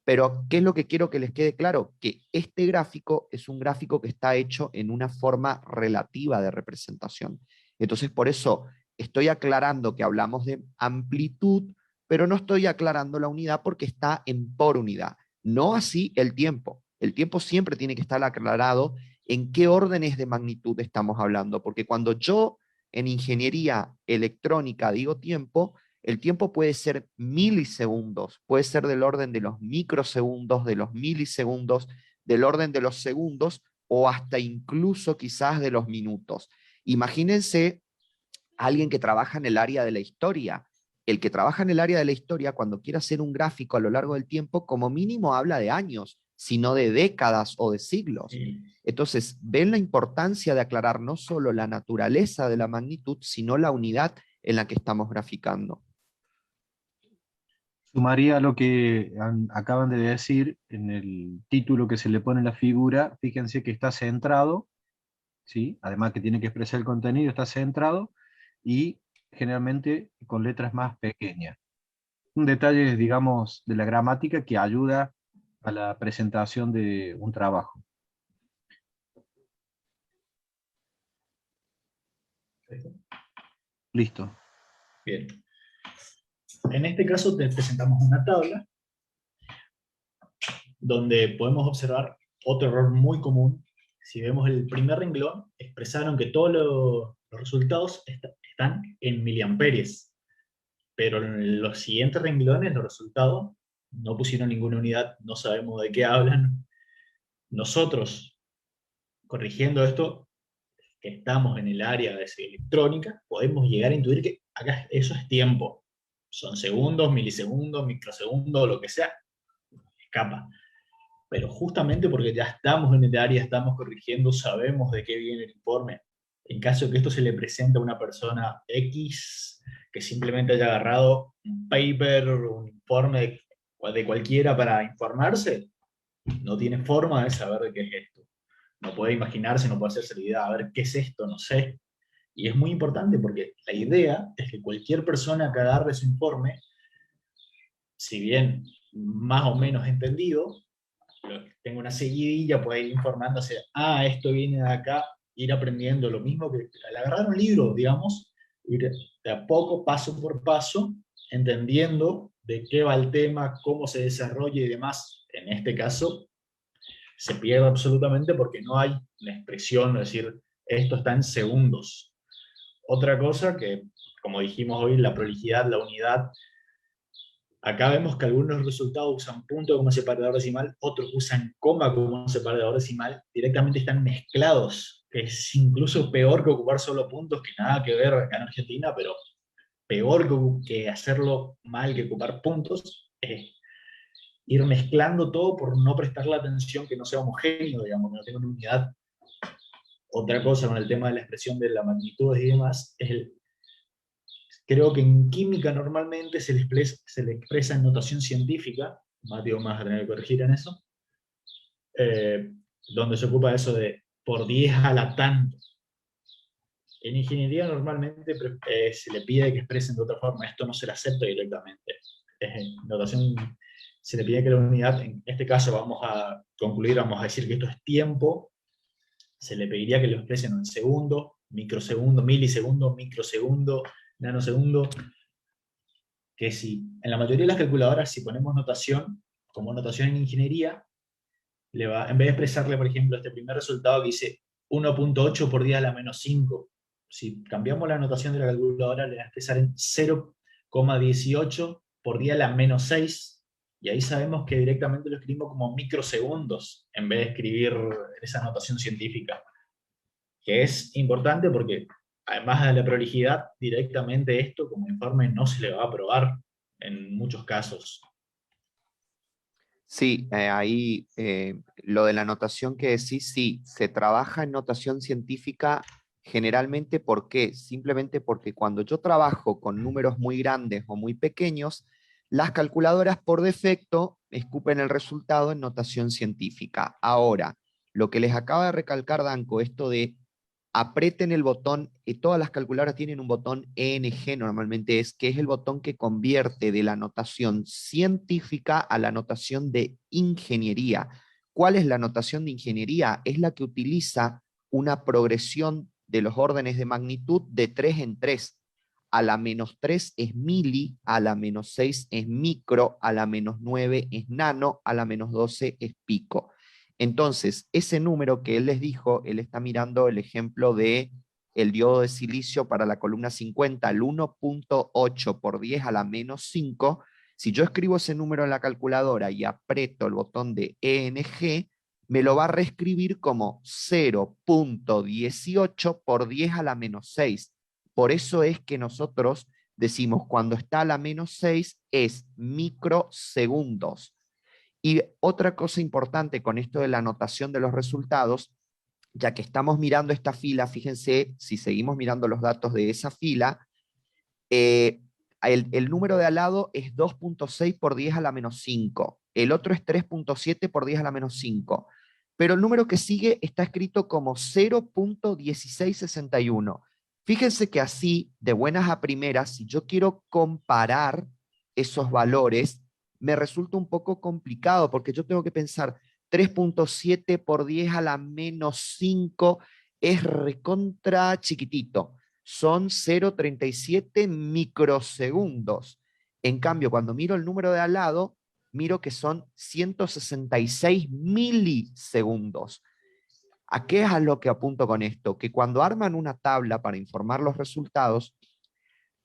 Pero, ¿qué es lo que quiero que les quede claro? Que este gráfico es un gráfico que está hecho en una forma relativa de representación. Entonces, por eso estoy aclarando que hablamos de amplitud, pero no estoy aclarando la unidad porque está en por unidad. No así el tiempo. El tiempo siempre tiene que estar aclarado en qué órdenes de magnitud estamos hablando, porque cuando yo en ingeniería electrónica digo tiempo, el tiempo puede ser milisegundos, puede ser del orden de los microsegundos, de los milisegundos, del orden de los segundos o hasta incluso quizás de los minutos. Imagínense alguien que trabaja en el área de la historia. El que trabaja en el área de la historia, cuando quiere hacer un gráfico a lo largo del tiempo, como mínimo habla de años, sino de décadas o de siglos. Entonces, ven la importancia de aclarar no solo la naturaleza de la magnitud, sino la unidad en la que estamos graficando. Sumaría lo que acaban de decir en el título que se le pone a la figura. Fíjense que está centrado, ¿sí? Además que tiene que expresar el contenido, está centrado y generalmente con letras más pequeñas. Un detalle, digamos, de la gramática que ayuda a la presentación de un trabajo. Listo. Bien. En este caso te presentamos una tabla donde podemos observar otro error muy común. Si vemos el primer renglón, expresaron que todos los resultados están en miliamperes, pero en los siguientes renglones los resultados no pusieron ninguna unidad, no sabemos de qué hablan. Nosotros, corrigiendo esto, que estamos en el área de electrónica, podemos llegar a intuir que acá eso es tiempo. Son segundos, milisegundos, microsegundos, lo que sea, escapa. Pero justamente porque ya estamos en el área, estamos corrigiendo, sabemos de qué viene el informe. En caso de que esto se le presente a una persona X que simplemente haya agarrado un paper, un informe de cualquiera para informarse, no tiene forma de saber de qué es esto. No puede imaginarse, no puede hacerse la idea, a ver qué es esto, no sé. Y es muy importante porque la idea es que cualquier persona que agarre su informe, si bien más o menos entendido, tengo una seguidilla, puede ir informándose, esto viene de acá, ir aprendiendo lo mismo que al agarrar un libro, digamos, ir de a poco, paso por paso, entendiendo de qué va el tema, cómo se desarrolla y demás. En este caso, se pierde absolutamente porque no hay la expresión, es decir, esto está en segundos. Otra cosa que, como dijimos hoy, la prolijidad, la unidad. Acá vemos que algunos resultados usan punto como separador decimal, otros usan coma como separador decimal, directamente están mezclados, que es incluso peor que ocupar solo puntos, que nada que ver acá en Argentina, pero peor que hacerlo mal, que ocupar puntos, es ir mezclando todo por no prestarle atención, que no sea homogéneo, digamos, que no tenga una unidad. Otra cosa con el tema de la expresión de la magnitud y demás, creo que en química normalmente se le expresa en notación científica, Mateo más a tener que corregir en eso, donde se ocupa eso de por 10 a la tanto. En ingeniería normalmente se le pide que expresen de otra forma, esto no se le acepta directamente. En notación se le pide que la unidad, en este caso vamos a concluir, vamos a decir que esto es tiempo, se le pediría que lo expresen en segundo, microsegundo, milisegundo, microsegundo, nanosegundo, que si en la mayoría de las calculadoras, si ponemos notación, como notación en ingeniería, en vez de expresarle, por ejemplo, este primer resultado que dice 1.8 por 10 a la menos 5, si cambiamos la notación de la calculadora, le va a expresar en 0,18 por 10 a la menos 6, y ahí sabemos que directamente lo escribimos como microsegundos, en vez de escribir esa notación científica, que es importante porque además de la prolijidad, directamente esto como informe no se le va a aprobar en muchos casos. Sí, ahí lo de la notación que decís, sí, se trabaja en notación científica generalmente. ¿Por qué? Simplemente porque cuando yo trabajo con números muy grandes o muy pequeños, Las calculadoras por defecto escupen el resultado en notación científica. Ahora, lo que les acaba de recalcar Danco, esto de aprieten el botón, todas las calculadoras tienen un botón ENG normalmente, que es el botón que convierte de la notación científica a la notación de ingeniería. ¿Cuál es la notación de ingeniería? Es la que utiliza una progresión de los órdenes de magnitud de 3 en 3. A la -3 es mili, a la -6 es micro, a la -9 es nano, a la -12 es pico. Entonces, ese número que él les dijo, él está mirando el ejemplo de el diodo de silicio para la columna 50, el 1.8 por 10 a la -5. Si yo escribo ese número en la calculadora y aprieto el botón de ENG, me lo va a reescribir como 0.18 por 10 a la -6. Por eso es que nosotros decimos cuando está a la -6 es microsegundos. Y otra cosa importante con esto de la anotación de los resultados, ya que estamos mirando esta fila, fíjense, si seguimos mirando los datos de esa fila, el número de al lado es 2.6 por 10 a la -5, el otro es 3.7 por 10 a la -5, pero el número que sigue está escrito como 0.1661. Fíjense que así, de buenas a primeras, si yo quiero comparar esos valores, me resulta un poco complicado, porque yo tengo que pensar 3.7 por 10 a la -5 es recontra chiquitito, son 0.37 microsegundos. En cambio, cuando miro el número de al lado, miro que son 166 milisegundos. ¿A qué es a lo que apunto con esto? Que cuando arman una tabla para informar los resultados,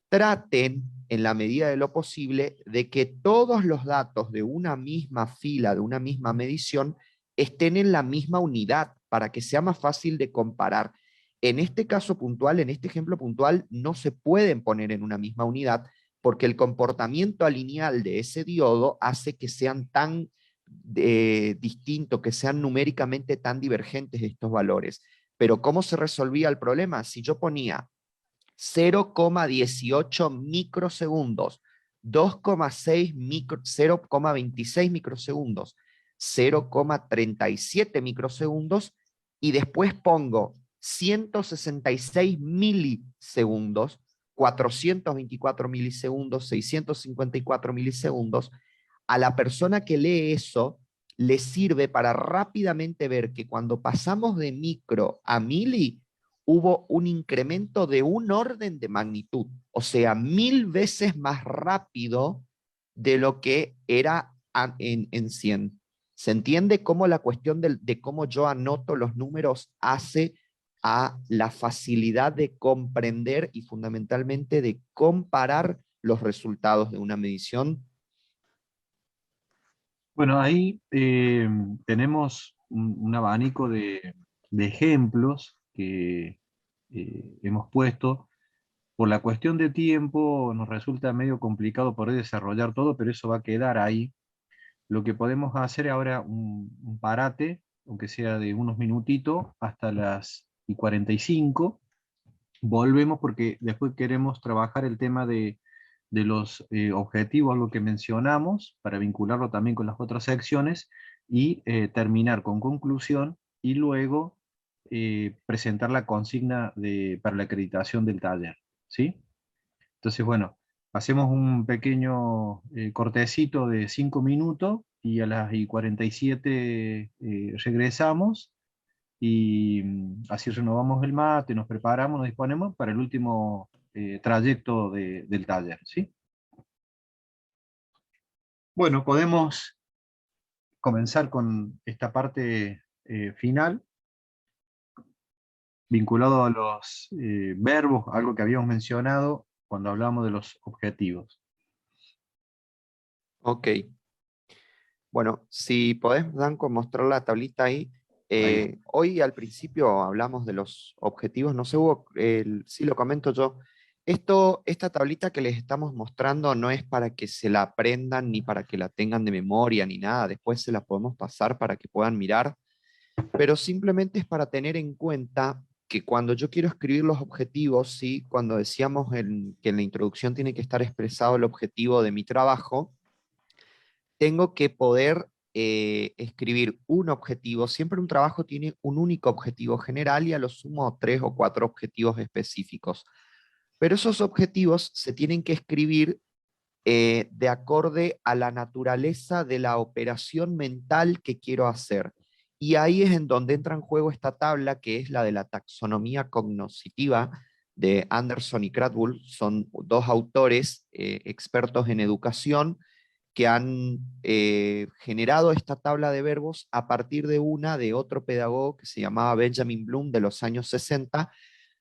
traten, en la medida de lo posible, de que todos los datos de una misma fila, de una misma medición, estén en la misma unidad para que sea más fácil de comparar. En este caso puntual, en este ejemplo puntual, no se pueden poner en una misma unidad porque el comportamiento lineal de ese diodo hace que sean tan distintos, que sean numéricamente tan divergentes estos valores. Pero ¿cómo se resolvía el problema? Si yo ponía 0,18 microsegundos, 0,26 microsegundos, 0,37 microsegundos, y después pongo 166 milisegundos, 424 milisegundos, 654 milisegundos, a la persona que lee eso le sirve para rápidamente ver que cuando pasamos de micro a mili, hubo un incremento de un orden de magnitud, o sea, 1000 veces más rápido de lo que era en 100. ¿Se entiende cómo la cuestión de cómo yo anoto los números hace a la facilidad de comprender y fundamentalmente de comparar los resultados de una medición? Bueno, ahí tenemos un abanico de ejemplos que hemos puesto. Por la cuestión de tiempo nos resulta medio complicado poder desarrollar todo, pero eso va a quedar ahí. Lo que podemos hacer ahora un parate, aunque sea de unos minutitos, hasta las y 45. Volvemos porque después queremos trabajar el tema de los objetivos, algo que mencionamos, para vincularlo también con las otras secciones, y terminar con conclusión, y luego presentar la consigna para la acreditación del taller, ¿sí? Entonces, bueno, hacemos un pequeño cortecito de 5 minutos, y a las y 47 regresamos, y así renovamos el mate, nos preparamos, nos disponemos para el último trayecto del taller, ¿sí? Bueno, podemos comenzar con esta parte final, vinculado a los verbos, algo que habíamos mencionado cuando hablamos de los objetivos. Ok. Bueno, si podés, Danco, mostrar la tablita ahí. Ahí. Hoy al principio hablamos de los objetivos, no sé, Hugo, sí lo comento yo. Esta tablita que les estamos mostrando no es para que se la aprendan ni para que la tengan de memoria ni nada, después se la podemos pasar para que puedan mirar, pero simplemente es para tener en cuenta que cuando yo quiero escribir los objetivos, ¿sí? Cuando decíamos que en la introducción tiene que estar expresado el objetivo de mi trabajo, tengo que poder escribir un objetivo. Siempre un trabajo tiene un único objetivo general y a lo sumo 3 o 4 objetivos específicos. Pero esos objetivos se tienen que escribir de acorde a la naturaleza de la operación mental que quiero hacer. Y ahí es en donde entra en juego esta tabla, que es la de la taxonomía cognoscitiva de Anderson y Krathwohl. Son dos autores expertos en educación que han generado esta tabla de verbos a partir de una de otro pedagogo que se llamaba Benjamin Bloom, de los años 60.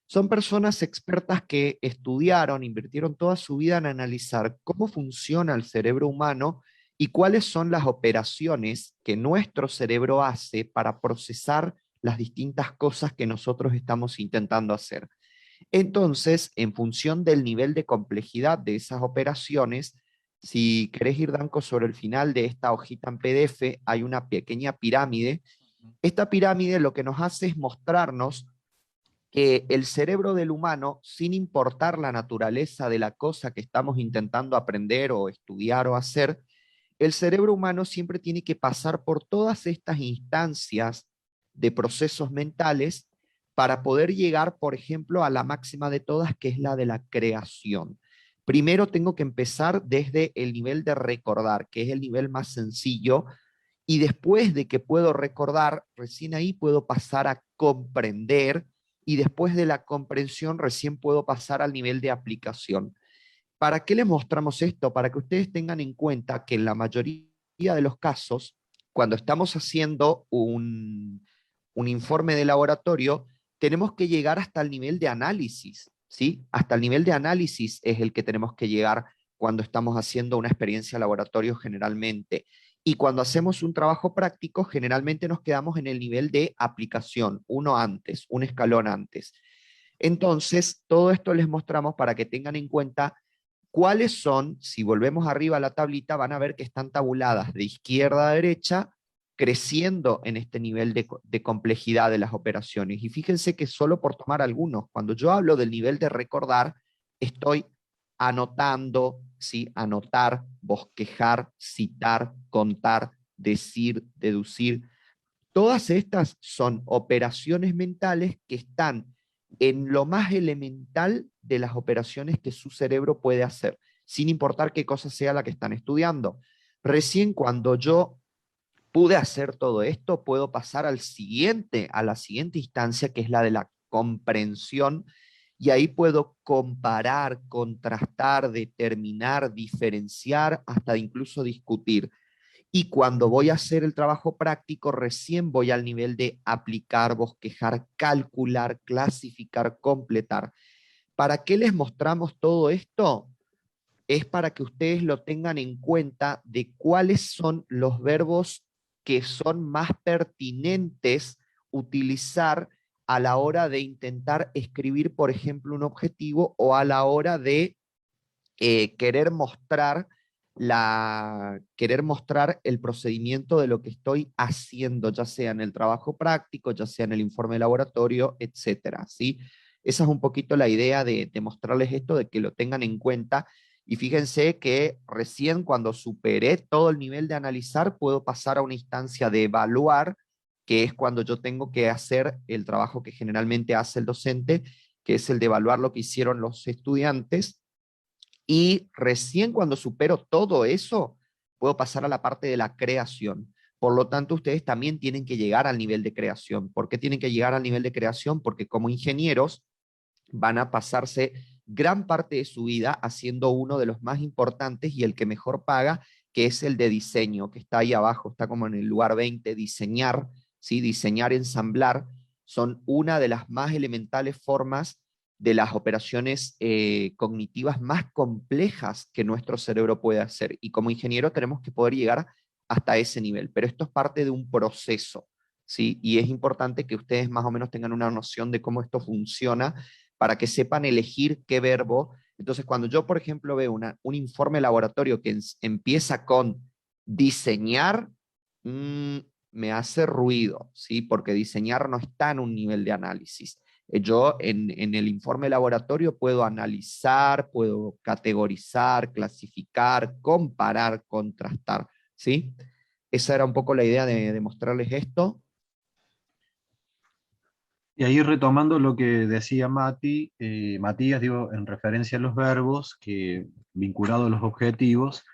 Son personas expertas que estudiaron, invirtieron toda su vida en analizar cómo funciona el cerebro humano y cuáles son las operaciones que nuestro cerebro hace para procesar las distintas cosas que nosotros estamos intentando hacer. Entonces, en función del nivel de complejidad de esas operaciones, si querés ir, Danco, sobre el final de esta hojita en PDF, hay una pequeña pirámide. Esta pirámide lo que nos hace es mostrarnos que el cerebro del humano, sin importar la naturaleza de la cosa que estamos intentando aprender o estudiar o hacer, el cerebro humano siempre tiene que pasar por todas estas instancias de procesos mentales para poder llegar, por ejemplo, a la máxima de todas, que es la de la creación. Primero tengo que empezar desde el nivel de recordar, que es el nivel más sencillo, y después de que puedo recordar, recién ahí puedo pasar a comprender, y después de la comprensión recién puedo pasar al nivel de aplicación. ¿Para qué les mostramos esto? Para que ustedes tengan en cuenta que en la mayoría de los casos, cuando estamos haciendo un informe de laboratorio, tenemos que llegar hasta el nivel de análisis, ¿sí? Hasta el nivel de análisis es el que tenemos que llegar cuando estamos haciendo una experiencia de laboratorio generalmente. Y cuando hacemos un trabajo práctico, generalmente nos quedamos en el nivel de aplicación, uno antes, un escalón antes. Entonces, todo esto les mostramos para que tengan en cuenta cuáles son, si volvemos arriba a la tablita, van a ver que están tabuladas de izquierda a derecha, creciendo en este nivel de complejidad de las operaciones. Y fíjense que solo por tomar algunos, cuando yo hablo del nivel de recordar, estoy anotando, ¿sí? Anotar, bosquejar, citar, contar, decir, deducir. Todas estas son operaciones mentales que están en lo más elemental de las operaciones que su cerebro puede hacer, sin importar qué cosa sea la que están estudiando. Recién cuando yo pude hacer todo esto, puedo pasar a la siguiente instancia, que es la de la comprensión, y ahí puedo comparar, contrastar, determinar, diferenciar, hasta incluso discutir. Y cuando voy a hacer el trabajo práctico, recién voy al nivel de aplicar, bosquejar, calcular, clasificar, completar. ¿Para qué les mostramos todo esto? Es para que ustedes lo tengan en cuenta de cuáles son los verbos que son más pertinentes utilizar a la hora de intentar escribir, por ejemplo, un objetivo, o a la hora de querer mostrar querer mostrar el procedimiento de lo que estoy haciendo, ya sea en el trabajo práctico, ya sea en el informe de laboratorio, etcétera, ¿sí? Esa es un poquito la idea de mostrarles esto, de que lo tengan en cuenta. Y fíjense que recién cuando superé todo el nivel de analizar, puedo pasar a una instancia de evaluar, que es cuando yo tengo que hacer el trabajo que generalmente hace el docente, que es el de evaluar lo que hicieron los estudiantes. Y recién cuando supero todo eso, puedo pasar a la parte de la creación. Por lo tanto, ustedes también tienen que llegar al nivel de creación. ¿Por qué tienen que llegar al nivel de creación? Porque como ingenieros van a pasarse gran parte de su vida haciendo uno de los más importantes y el que mejor paga, que es el de diseño, que está ahí abajo, está como en el lugar 20, diseñar, ¿sí? Diseñar, ensamblar, son una de las más elementales formas de las operaciones cognitivas más complejas que nuestro cerebro puede hacer. Y como ingeniero tenemos que poder llegar hasta ese nivel, pero esto es parte de un proceso, ¿sí? Y es importante que ustedes más o menos tengan una noción de cómo esto funciona para que sepan elegir qué verbo. Entonces, cuando yo, por ejemplo, veo un informe laboratorio que empieza con diseñar, me hace ruido, ¿sí? Porque diseñar no está en un nivel de análisis. Yo en el informe laboratorio puedo analizar, puedo categorizar, clasificar, comparar, contrastar. ¿sí? Esa era un poco la idea de mostrarles esto. Y ahí retomando lo que decía Matías, digo, en referencia a los verbos, que vinculado a los objetivos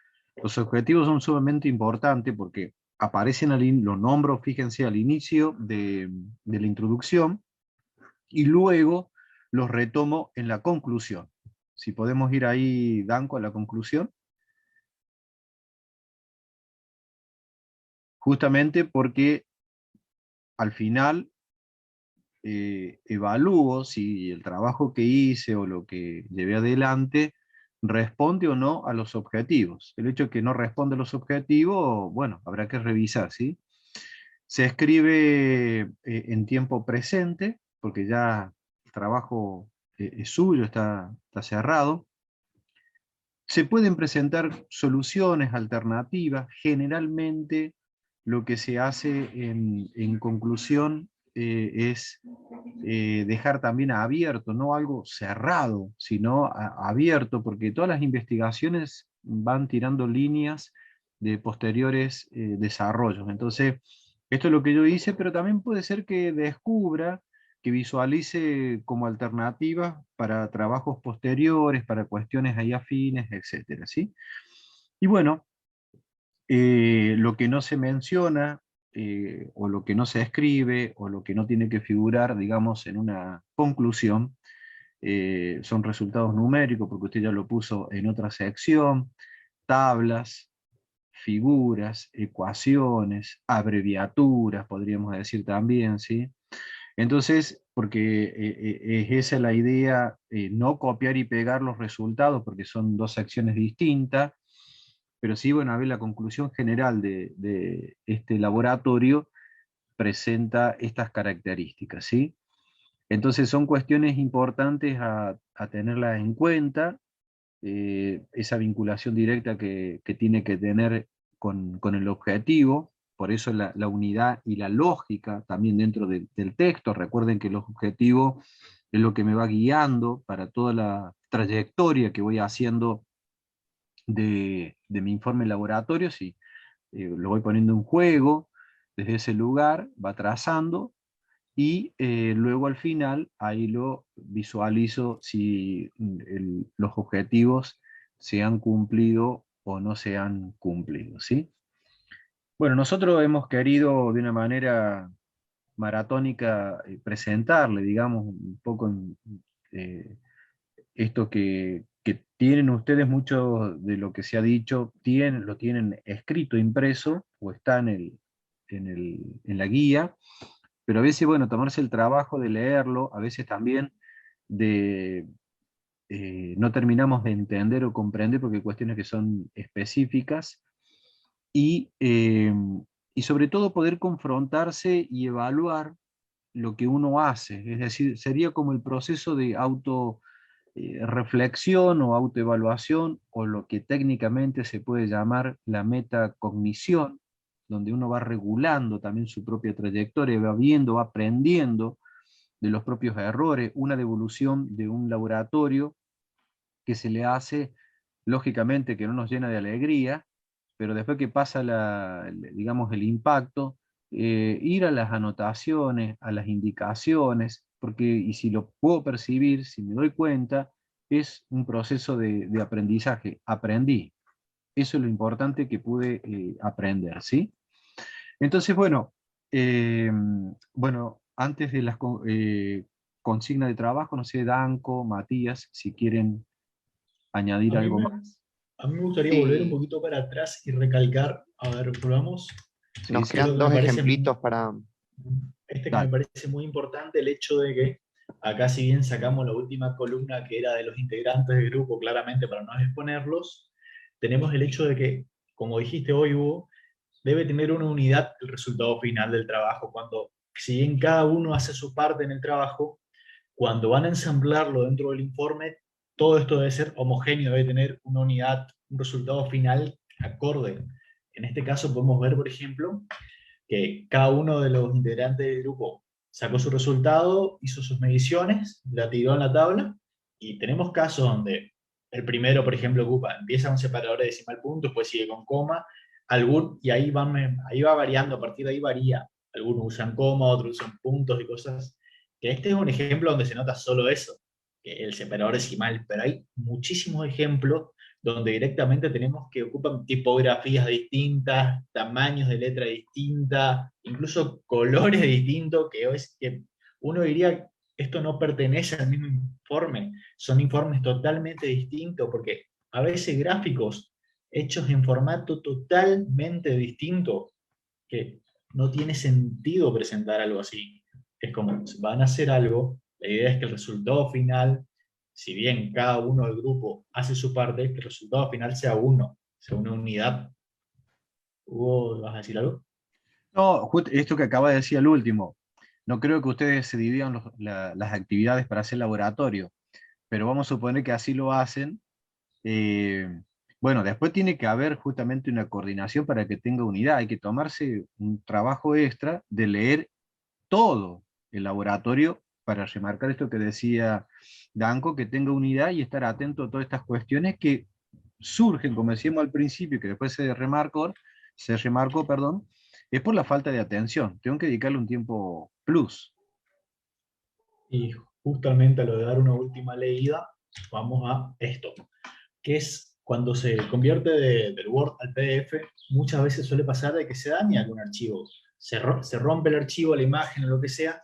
son sumamente importantes porque aparecen, los nombro, fíjense, al inicio de la introducción, y luego los retomo en la conclusión. Si podemos ir ahí, Danco, a la conclusión. Justamente porque al final evalúo si el trabajo que hice o lo que llevé adelante responde o no a los objetivos. El hecho de que no responde a los objetivos, bueno, habrá que revisar, ¿sí? Se escribe en tiempo presente, porque ya el trabajo es suyo, está cerrado. Se pueden presentar soluciones alternativas. Generalmente lo que se hace en conclusión es dejar también abierto, no algo cerrado, sino abierto, porque todas las investigaciones van tirando líneas de posteriores desarrollos. Entonces, esto es lo que yo hice, pero también puede ser que descubra, que visualice como alternativa para trabajos posteriores, para cuestiones ahí afines, etcétera, ¿sí? Y bueno, lo que no se menciona, o lo que no se escribe, o lo que no tiene que figurar, digamos, en una conclusión, son resultados numéricos, porque usted ya lo puso en otra sección, tablas, figuras, ecuaciones, abreviaturas, podríamos decir también, ¿sí? Entonces, porque es esa la idea, no copiar y pegar los resultados, porque son dos secciones distintas, pero sí, bueno, a ver, la conclusión general de este laboratorio presenta estas características, ¿sí? Entonces son cuestiones importantes a tenerlas en cuenta, esa vinculación directa que tiene que tener con el objetivo, por eso la unidad y la lógica también dentro del texto. Recuerden que el objetivo es lo que me va guiando para toda la trayectoria que voy haciendo de mi informe laboratorio. Si lo voy poniendo en juego, desde ese lugar va trazando, y luego al final ahí lo visualizo si los objetivos se han cumplido o no se han cumplido, ¿sí? Bueno, nosotros hemos querido de una manera maratónica presentarle, digamos, un poco eh, esto que tienen ustedes. Mucho de lo que se ha dicho lo tienen escrito, impreso, o está en la guía, pero a veces, bueno, tomarse el trabajo de leerlo, a veces también de, no terminamos de entender o comprender porque hay cuestiones que son específicas, y, eh, y sobre todo poder confrontarse y evaluar lo que uno hace. Es decir, sería como el proceso de reflexión o autoevaluación, o lo que técnicamente se puede llamar la metacognición, donde uno va regulando también su propia trayectoria, va viendo, va aprendiendo de los propios errores, una devolución de un laboratorio que se le hace, lógicamente, que no nos llena de alegría, pero después que pasa digamos, el impacto, ir a las anotaciones, a las indicaciones, porque, y si lo puedo percibir, si me doy cuenta, es un proceso de aprendizaje. Aprendí. Eso es lo importante que pude aprender, ¿sí? Entonces, bueno, antes de las consignas de trabajo, no sé, Danco, Matías, si quieren A añadir mí algo me, más. a mí me gustaría volver un Sí, poquito para atrás y recalcar, a ver, probamos. Sí, nos sí, Esto quedan que me dos parece, ejemplitos para... que me dale. parece muy importante, el hecho de que acá, si bien sacamos la última columna que era de los integrantes del grupo, claramente para no exponerlos, tenemos el hecho de que, como dijiste hoy, Hugo, debe tener una unidad el resultado final del trabajo. Cuando, si bien cada uno hace su parte en el trabajo, cuando van a ensamblarlo dentro del informe, todo esto debe ser homogéneo, debe tener una unidad, un resultado final acorde. En este caso podemos ver, por ejemplo, que cada uno de los integrantes del grupo sacó su resultado, hizo sus mediciones, la tiró en la tabla, y tenemos casos donde el primero, por ejemplo, empieza un separador de decimal punto, después sigue con coma, Y ahí va variando, a partir de ahí varía. Algunos usan coma, otros usan puntos y cosas. Que este es un ejemplo donde se nota solo eso, que el separador decimal, pero hay muchísimos ejemplos donde directamente tenemos que ocupan tipografías distintas, tamaños de letra distintas, incluso colores distintos, que uno diría, esto no pertenece al mismo informe, son informes totalmente distintos, porque a veces gráficos hechos en formato totalmente distinto, que no tiene sentido presentar algo así. Es como, si van a hacer algo, la idea es que el resultado final, si bien cada uno del grupo hace su parte, que el resultado final sea uno, sea una unidad. ¿Hugo, vas a decir algo? No, esto que acaba de decir al último, no creo que ustedes se dividan las actividades para hacer laboratorio, pero vamos a suponer que así lo hacen. Bueno, después tiene que haber justamente una coordinación para que tenga unidad. Hay que tomarse un trabajo extra de leer todo el laboratorio para remarcar esto que decía Danco, que tenga unidad y estar atento a todas estas cuestiones que surgen, como decíamos al principio, que después se remarcó, perdón, es por la falta de atención. Tengo que dedicarle un tiempo plus. Y justamente a lo de dar una última leída, vamos a esto, que es cuando se convierte del Word al PDF, muchas veces suele pasar de que se daña algún archivo, se rompe el archivo, la imagen o lo que sea,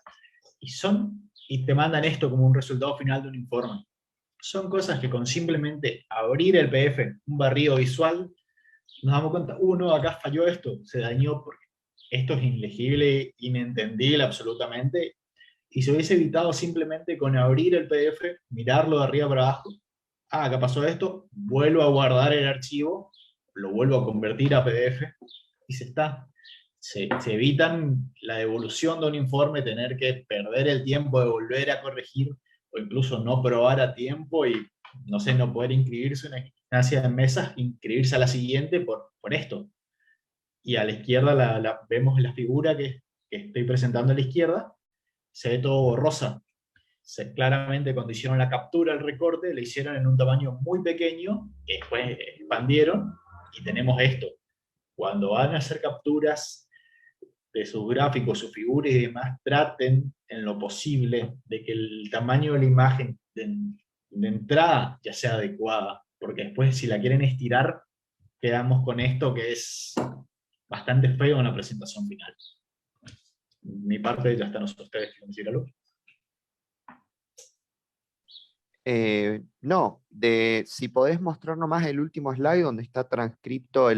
y te mandan esto como un resultado final de un informe. Son cosas que con simplemente abrir el PDF, un barrido visual, nos damos cuenta, no, acá falló esto, se dañó porque esto es ilegible, inentendible absolutamente, y se hubiese evitado simplemente con abrir el PDF, mirarlo de arriba para abajo, acá pasó esto, vuelvo a guardar el archivo, lo vuelvo a convertir a PDF, y se evitan la devolución de un informe, tener que perder el tiempo de volver a corregir o incluso no probar a tiempo y, no sé, no poder inscribirse en una instancia de mesas, inscribirse a la siguiente por esto. Y a la izquierda vemos la figura que estoy presentando a la izquierda, se ve todo borrosa. Claramente cuando hicieron la captura, el recorte, le hicieron en un tamaño muy pequeño, que después expandieron, y tenemos esto. Cuando van a hacer capturas de sus gráficos, sus figuras y demás, traten en lo posible de que el tamaño de la imagen de entrada ya sea adecuada, porque después si la quieren estirar, quedamos con esto que es bastante feo en la presentación final. Mi parte ya está, no sé ustedes quieren decir algo. No, si podés mostrar nomás el último slide donde está transcripto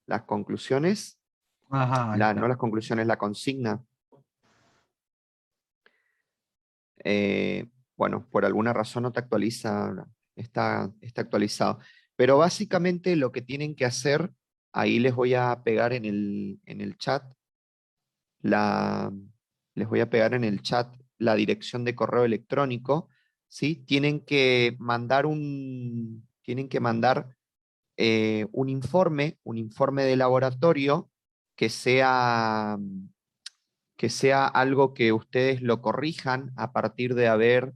las conclusiones, Ajá, ahí no está. las conclusiones, la consigna. Bueno, por alguna razón no te actualiza, está actualizado. Pero básicamente lo que tienen que hacer, ahí les voy a pegar en el chat, les voy a pegar en el chat la dirección de correo electrónico, ¿sí? Tienen que mandar un informe de laboratorio que sea, que sea algo que ustedes lo corrijan a partir de haber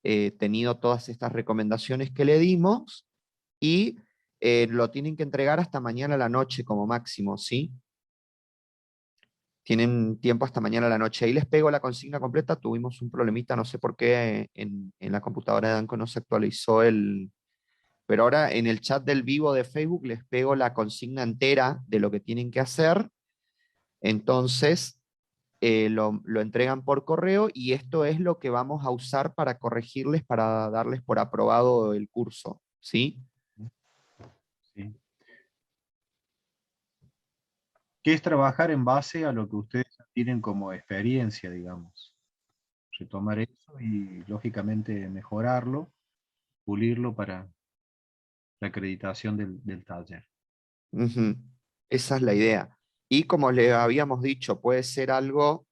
tenido todas estas recomendaciones que le dimos y lo tienen que entregar hasta mañana a la noche como máximo, ¿sí? Tienen tiempo hasta mañana a la noche. Ahí les pego la consigna completa. Tuvimos un problemita, no sé por qué en la computadora de Danco no se actualizó pero ahora en el chat del vivo de Facebook les pego la consigna entera de lo que tienen que hacer. Entonces, lo entregan por correo y esto es lo que vamos a usar para corregirles, para darles por aprobado el curso, ¿sí? Sí. Que es trabajar en base a lo que ustedes tienen como experiencia, digamos. Retomar eso y, lógicamente, mejorarlo, pulirlo para la acreditación del taller. Ujú. Esa es la idea. Y como le habíamos dicho, puede ser algo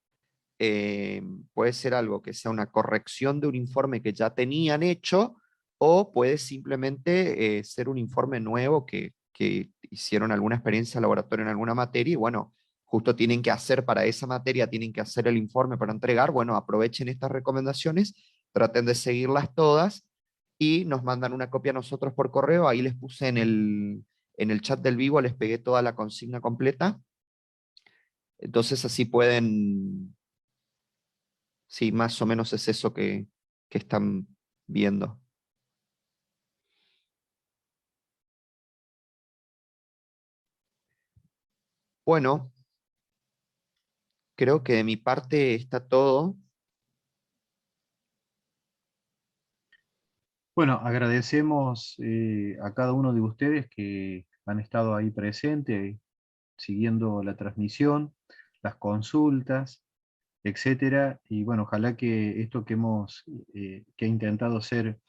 que sea una corrección de un informe que ya tenían hecho, o puede simplemente ser un informe nuevo que hicieron alguna experiencia laboratorio en alguna materia y bueno, justo tienen que hacer para esa materia, tienen que hacer el informe para entregar. Bueno, aprovechen estas recomendaciones, traten de seguirlas todas y nos mandan una copia a nosotros por correo. Ahí les puse En el chat del vivo les pegué toda la consigna completa. Entonces así pueden, sí, más o menos es eso que están viendo. Bueno, creo que de mi parte está todo. Bueno, agradecemos a cada uno de ustedes que han estado ahí presentes, siguiendo la transmisión, las consultas, etcétera. Y bueno, ojalá que esto que he intentado ser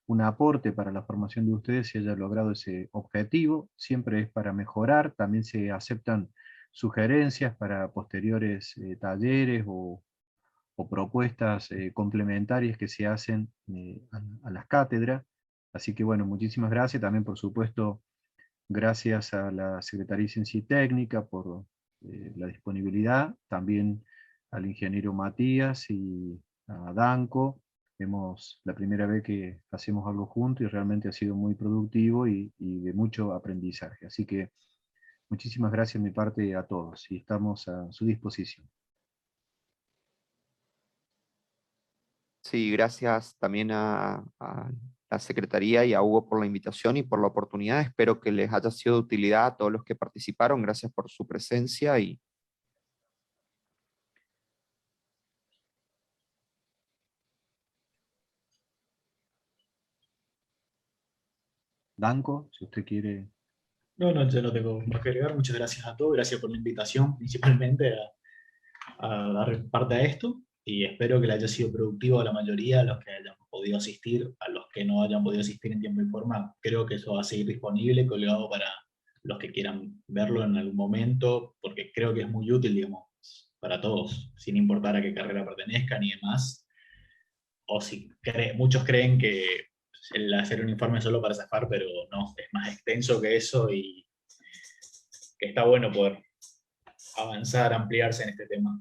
un aporte para la formación de ustedes se haya logrado ese objetivo. Siempre es para mejorar, también se aceptan sugerencias para posteriores talleres o propuestas complementarias que se hacen a las cátedras. Así que bueno, muchísimas gracias. También, por supuesto, gracias a la Secretaría de Ciencia y Técnica por la disponibilidad, también al ingeniero Matías y a Danco. La primera vez que hacemos algo juntos y realmente ha sido muy productivo y de mucho aprendizaje. Así que muchísimas gracias de mi parte a todos y estamos a su disposición. Sí, gracias también a la Secretaría y a Hugo por la invitación y por la oportunidad. Espero que les haya sido de utilidad a todos los que participaron. Gracias por su presencia y Danco, si usted quiere. No, no, yo no tengo más que agregar. Muchas gracias a todos. Gracias por la invitación, principalmente a dar parte a esto. Y espero que le haya sido productivo a la mayoría, a los que hayan podido asistir, a los que no hayan podido asistir en tiempo y forma. Creo que eso va a seguir disponible, colgado para los que quieran verlo en algún momento, porque creo que es muy útil, digamos, para todos, sin importar a qué carrera pertenezcan y demás. O si muchos creen que el hacer un informe solo para zafar, pero no, es más extenso que eso y que está bueno poder avanzar, ampliarse en este tema.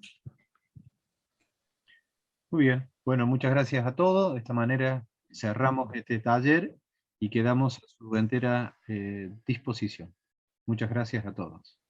Muy bien, bueno, muchas gracias a todos. De esta manera cerramos este taller y quedamos a su entera disposición. Muchas gracias a todos.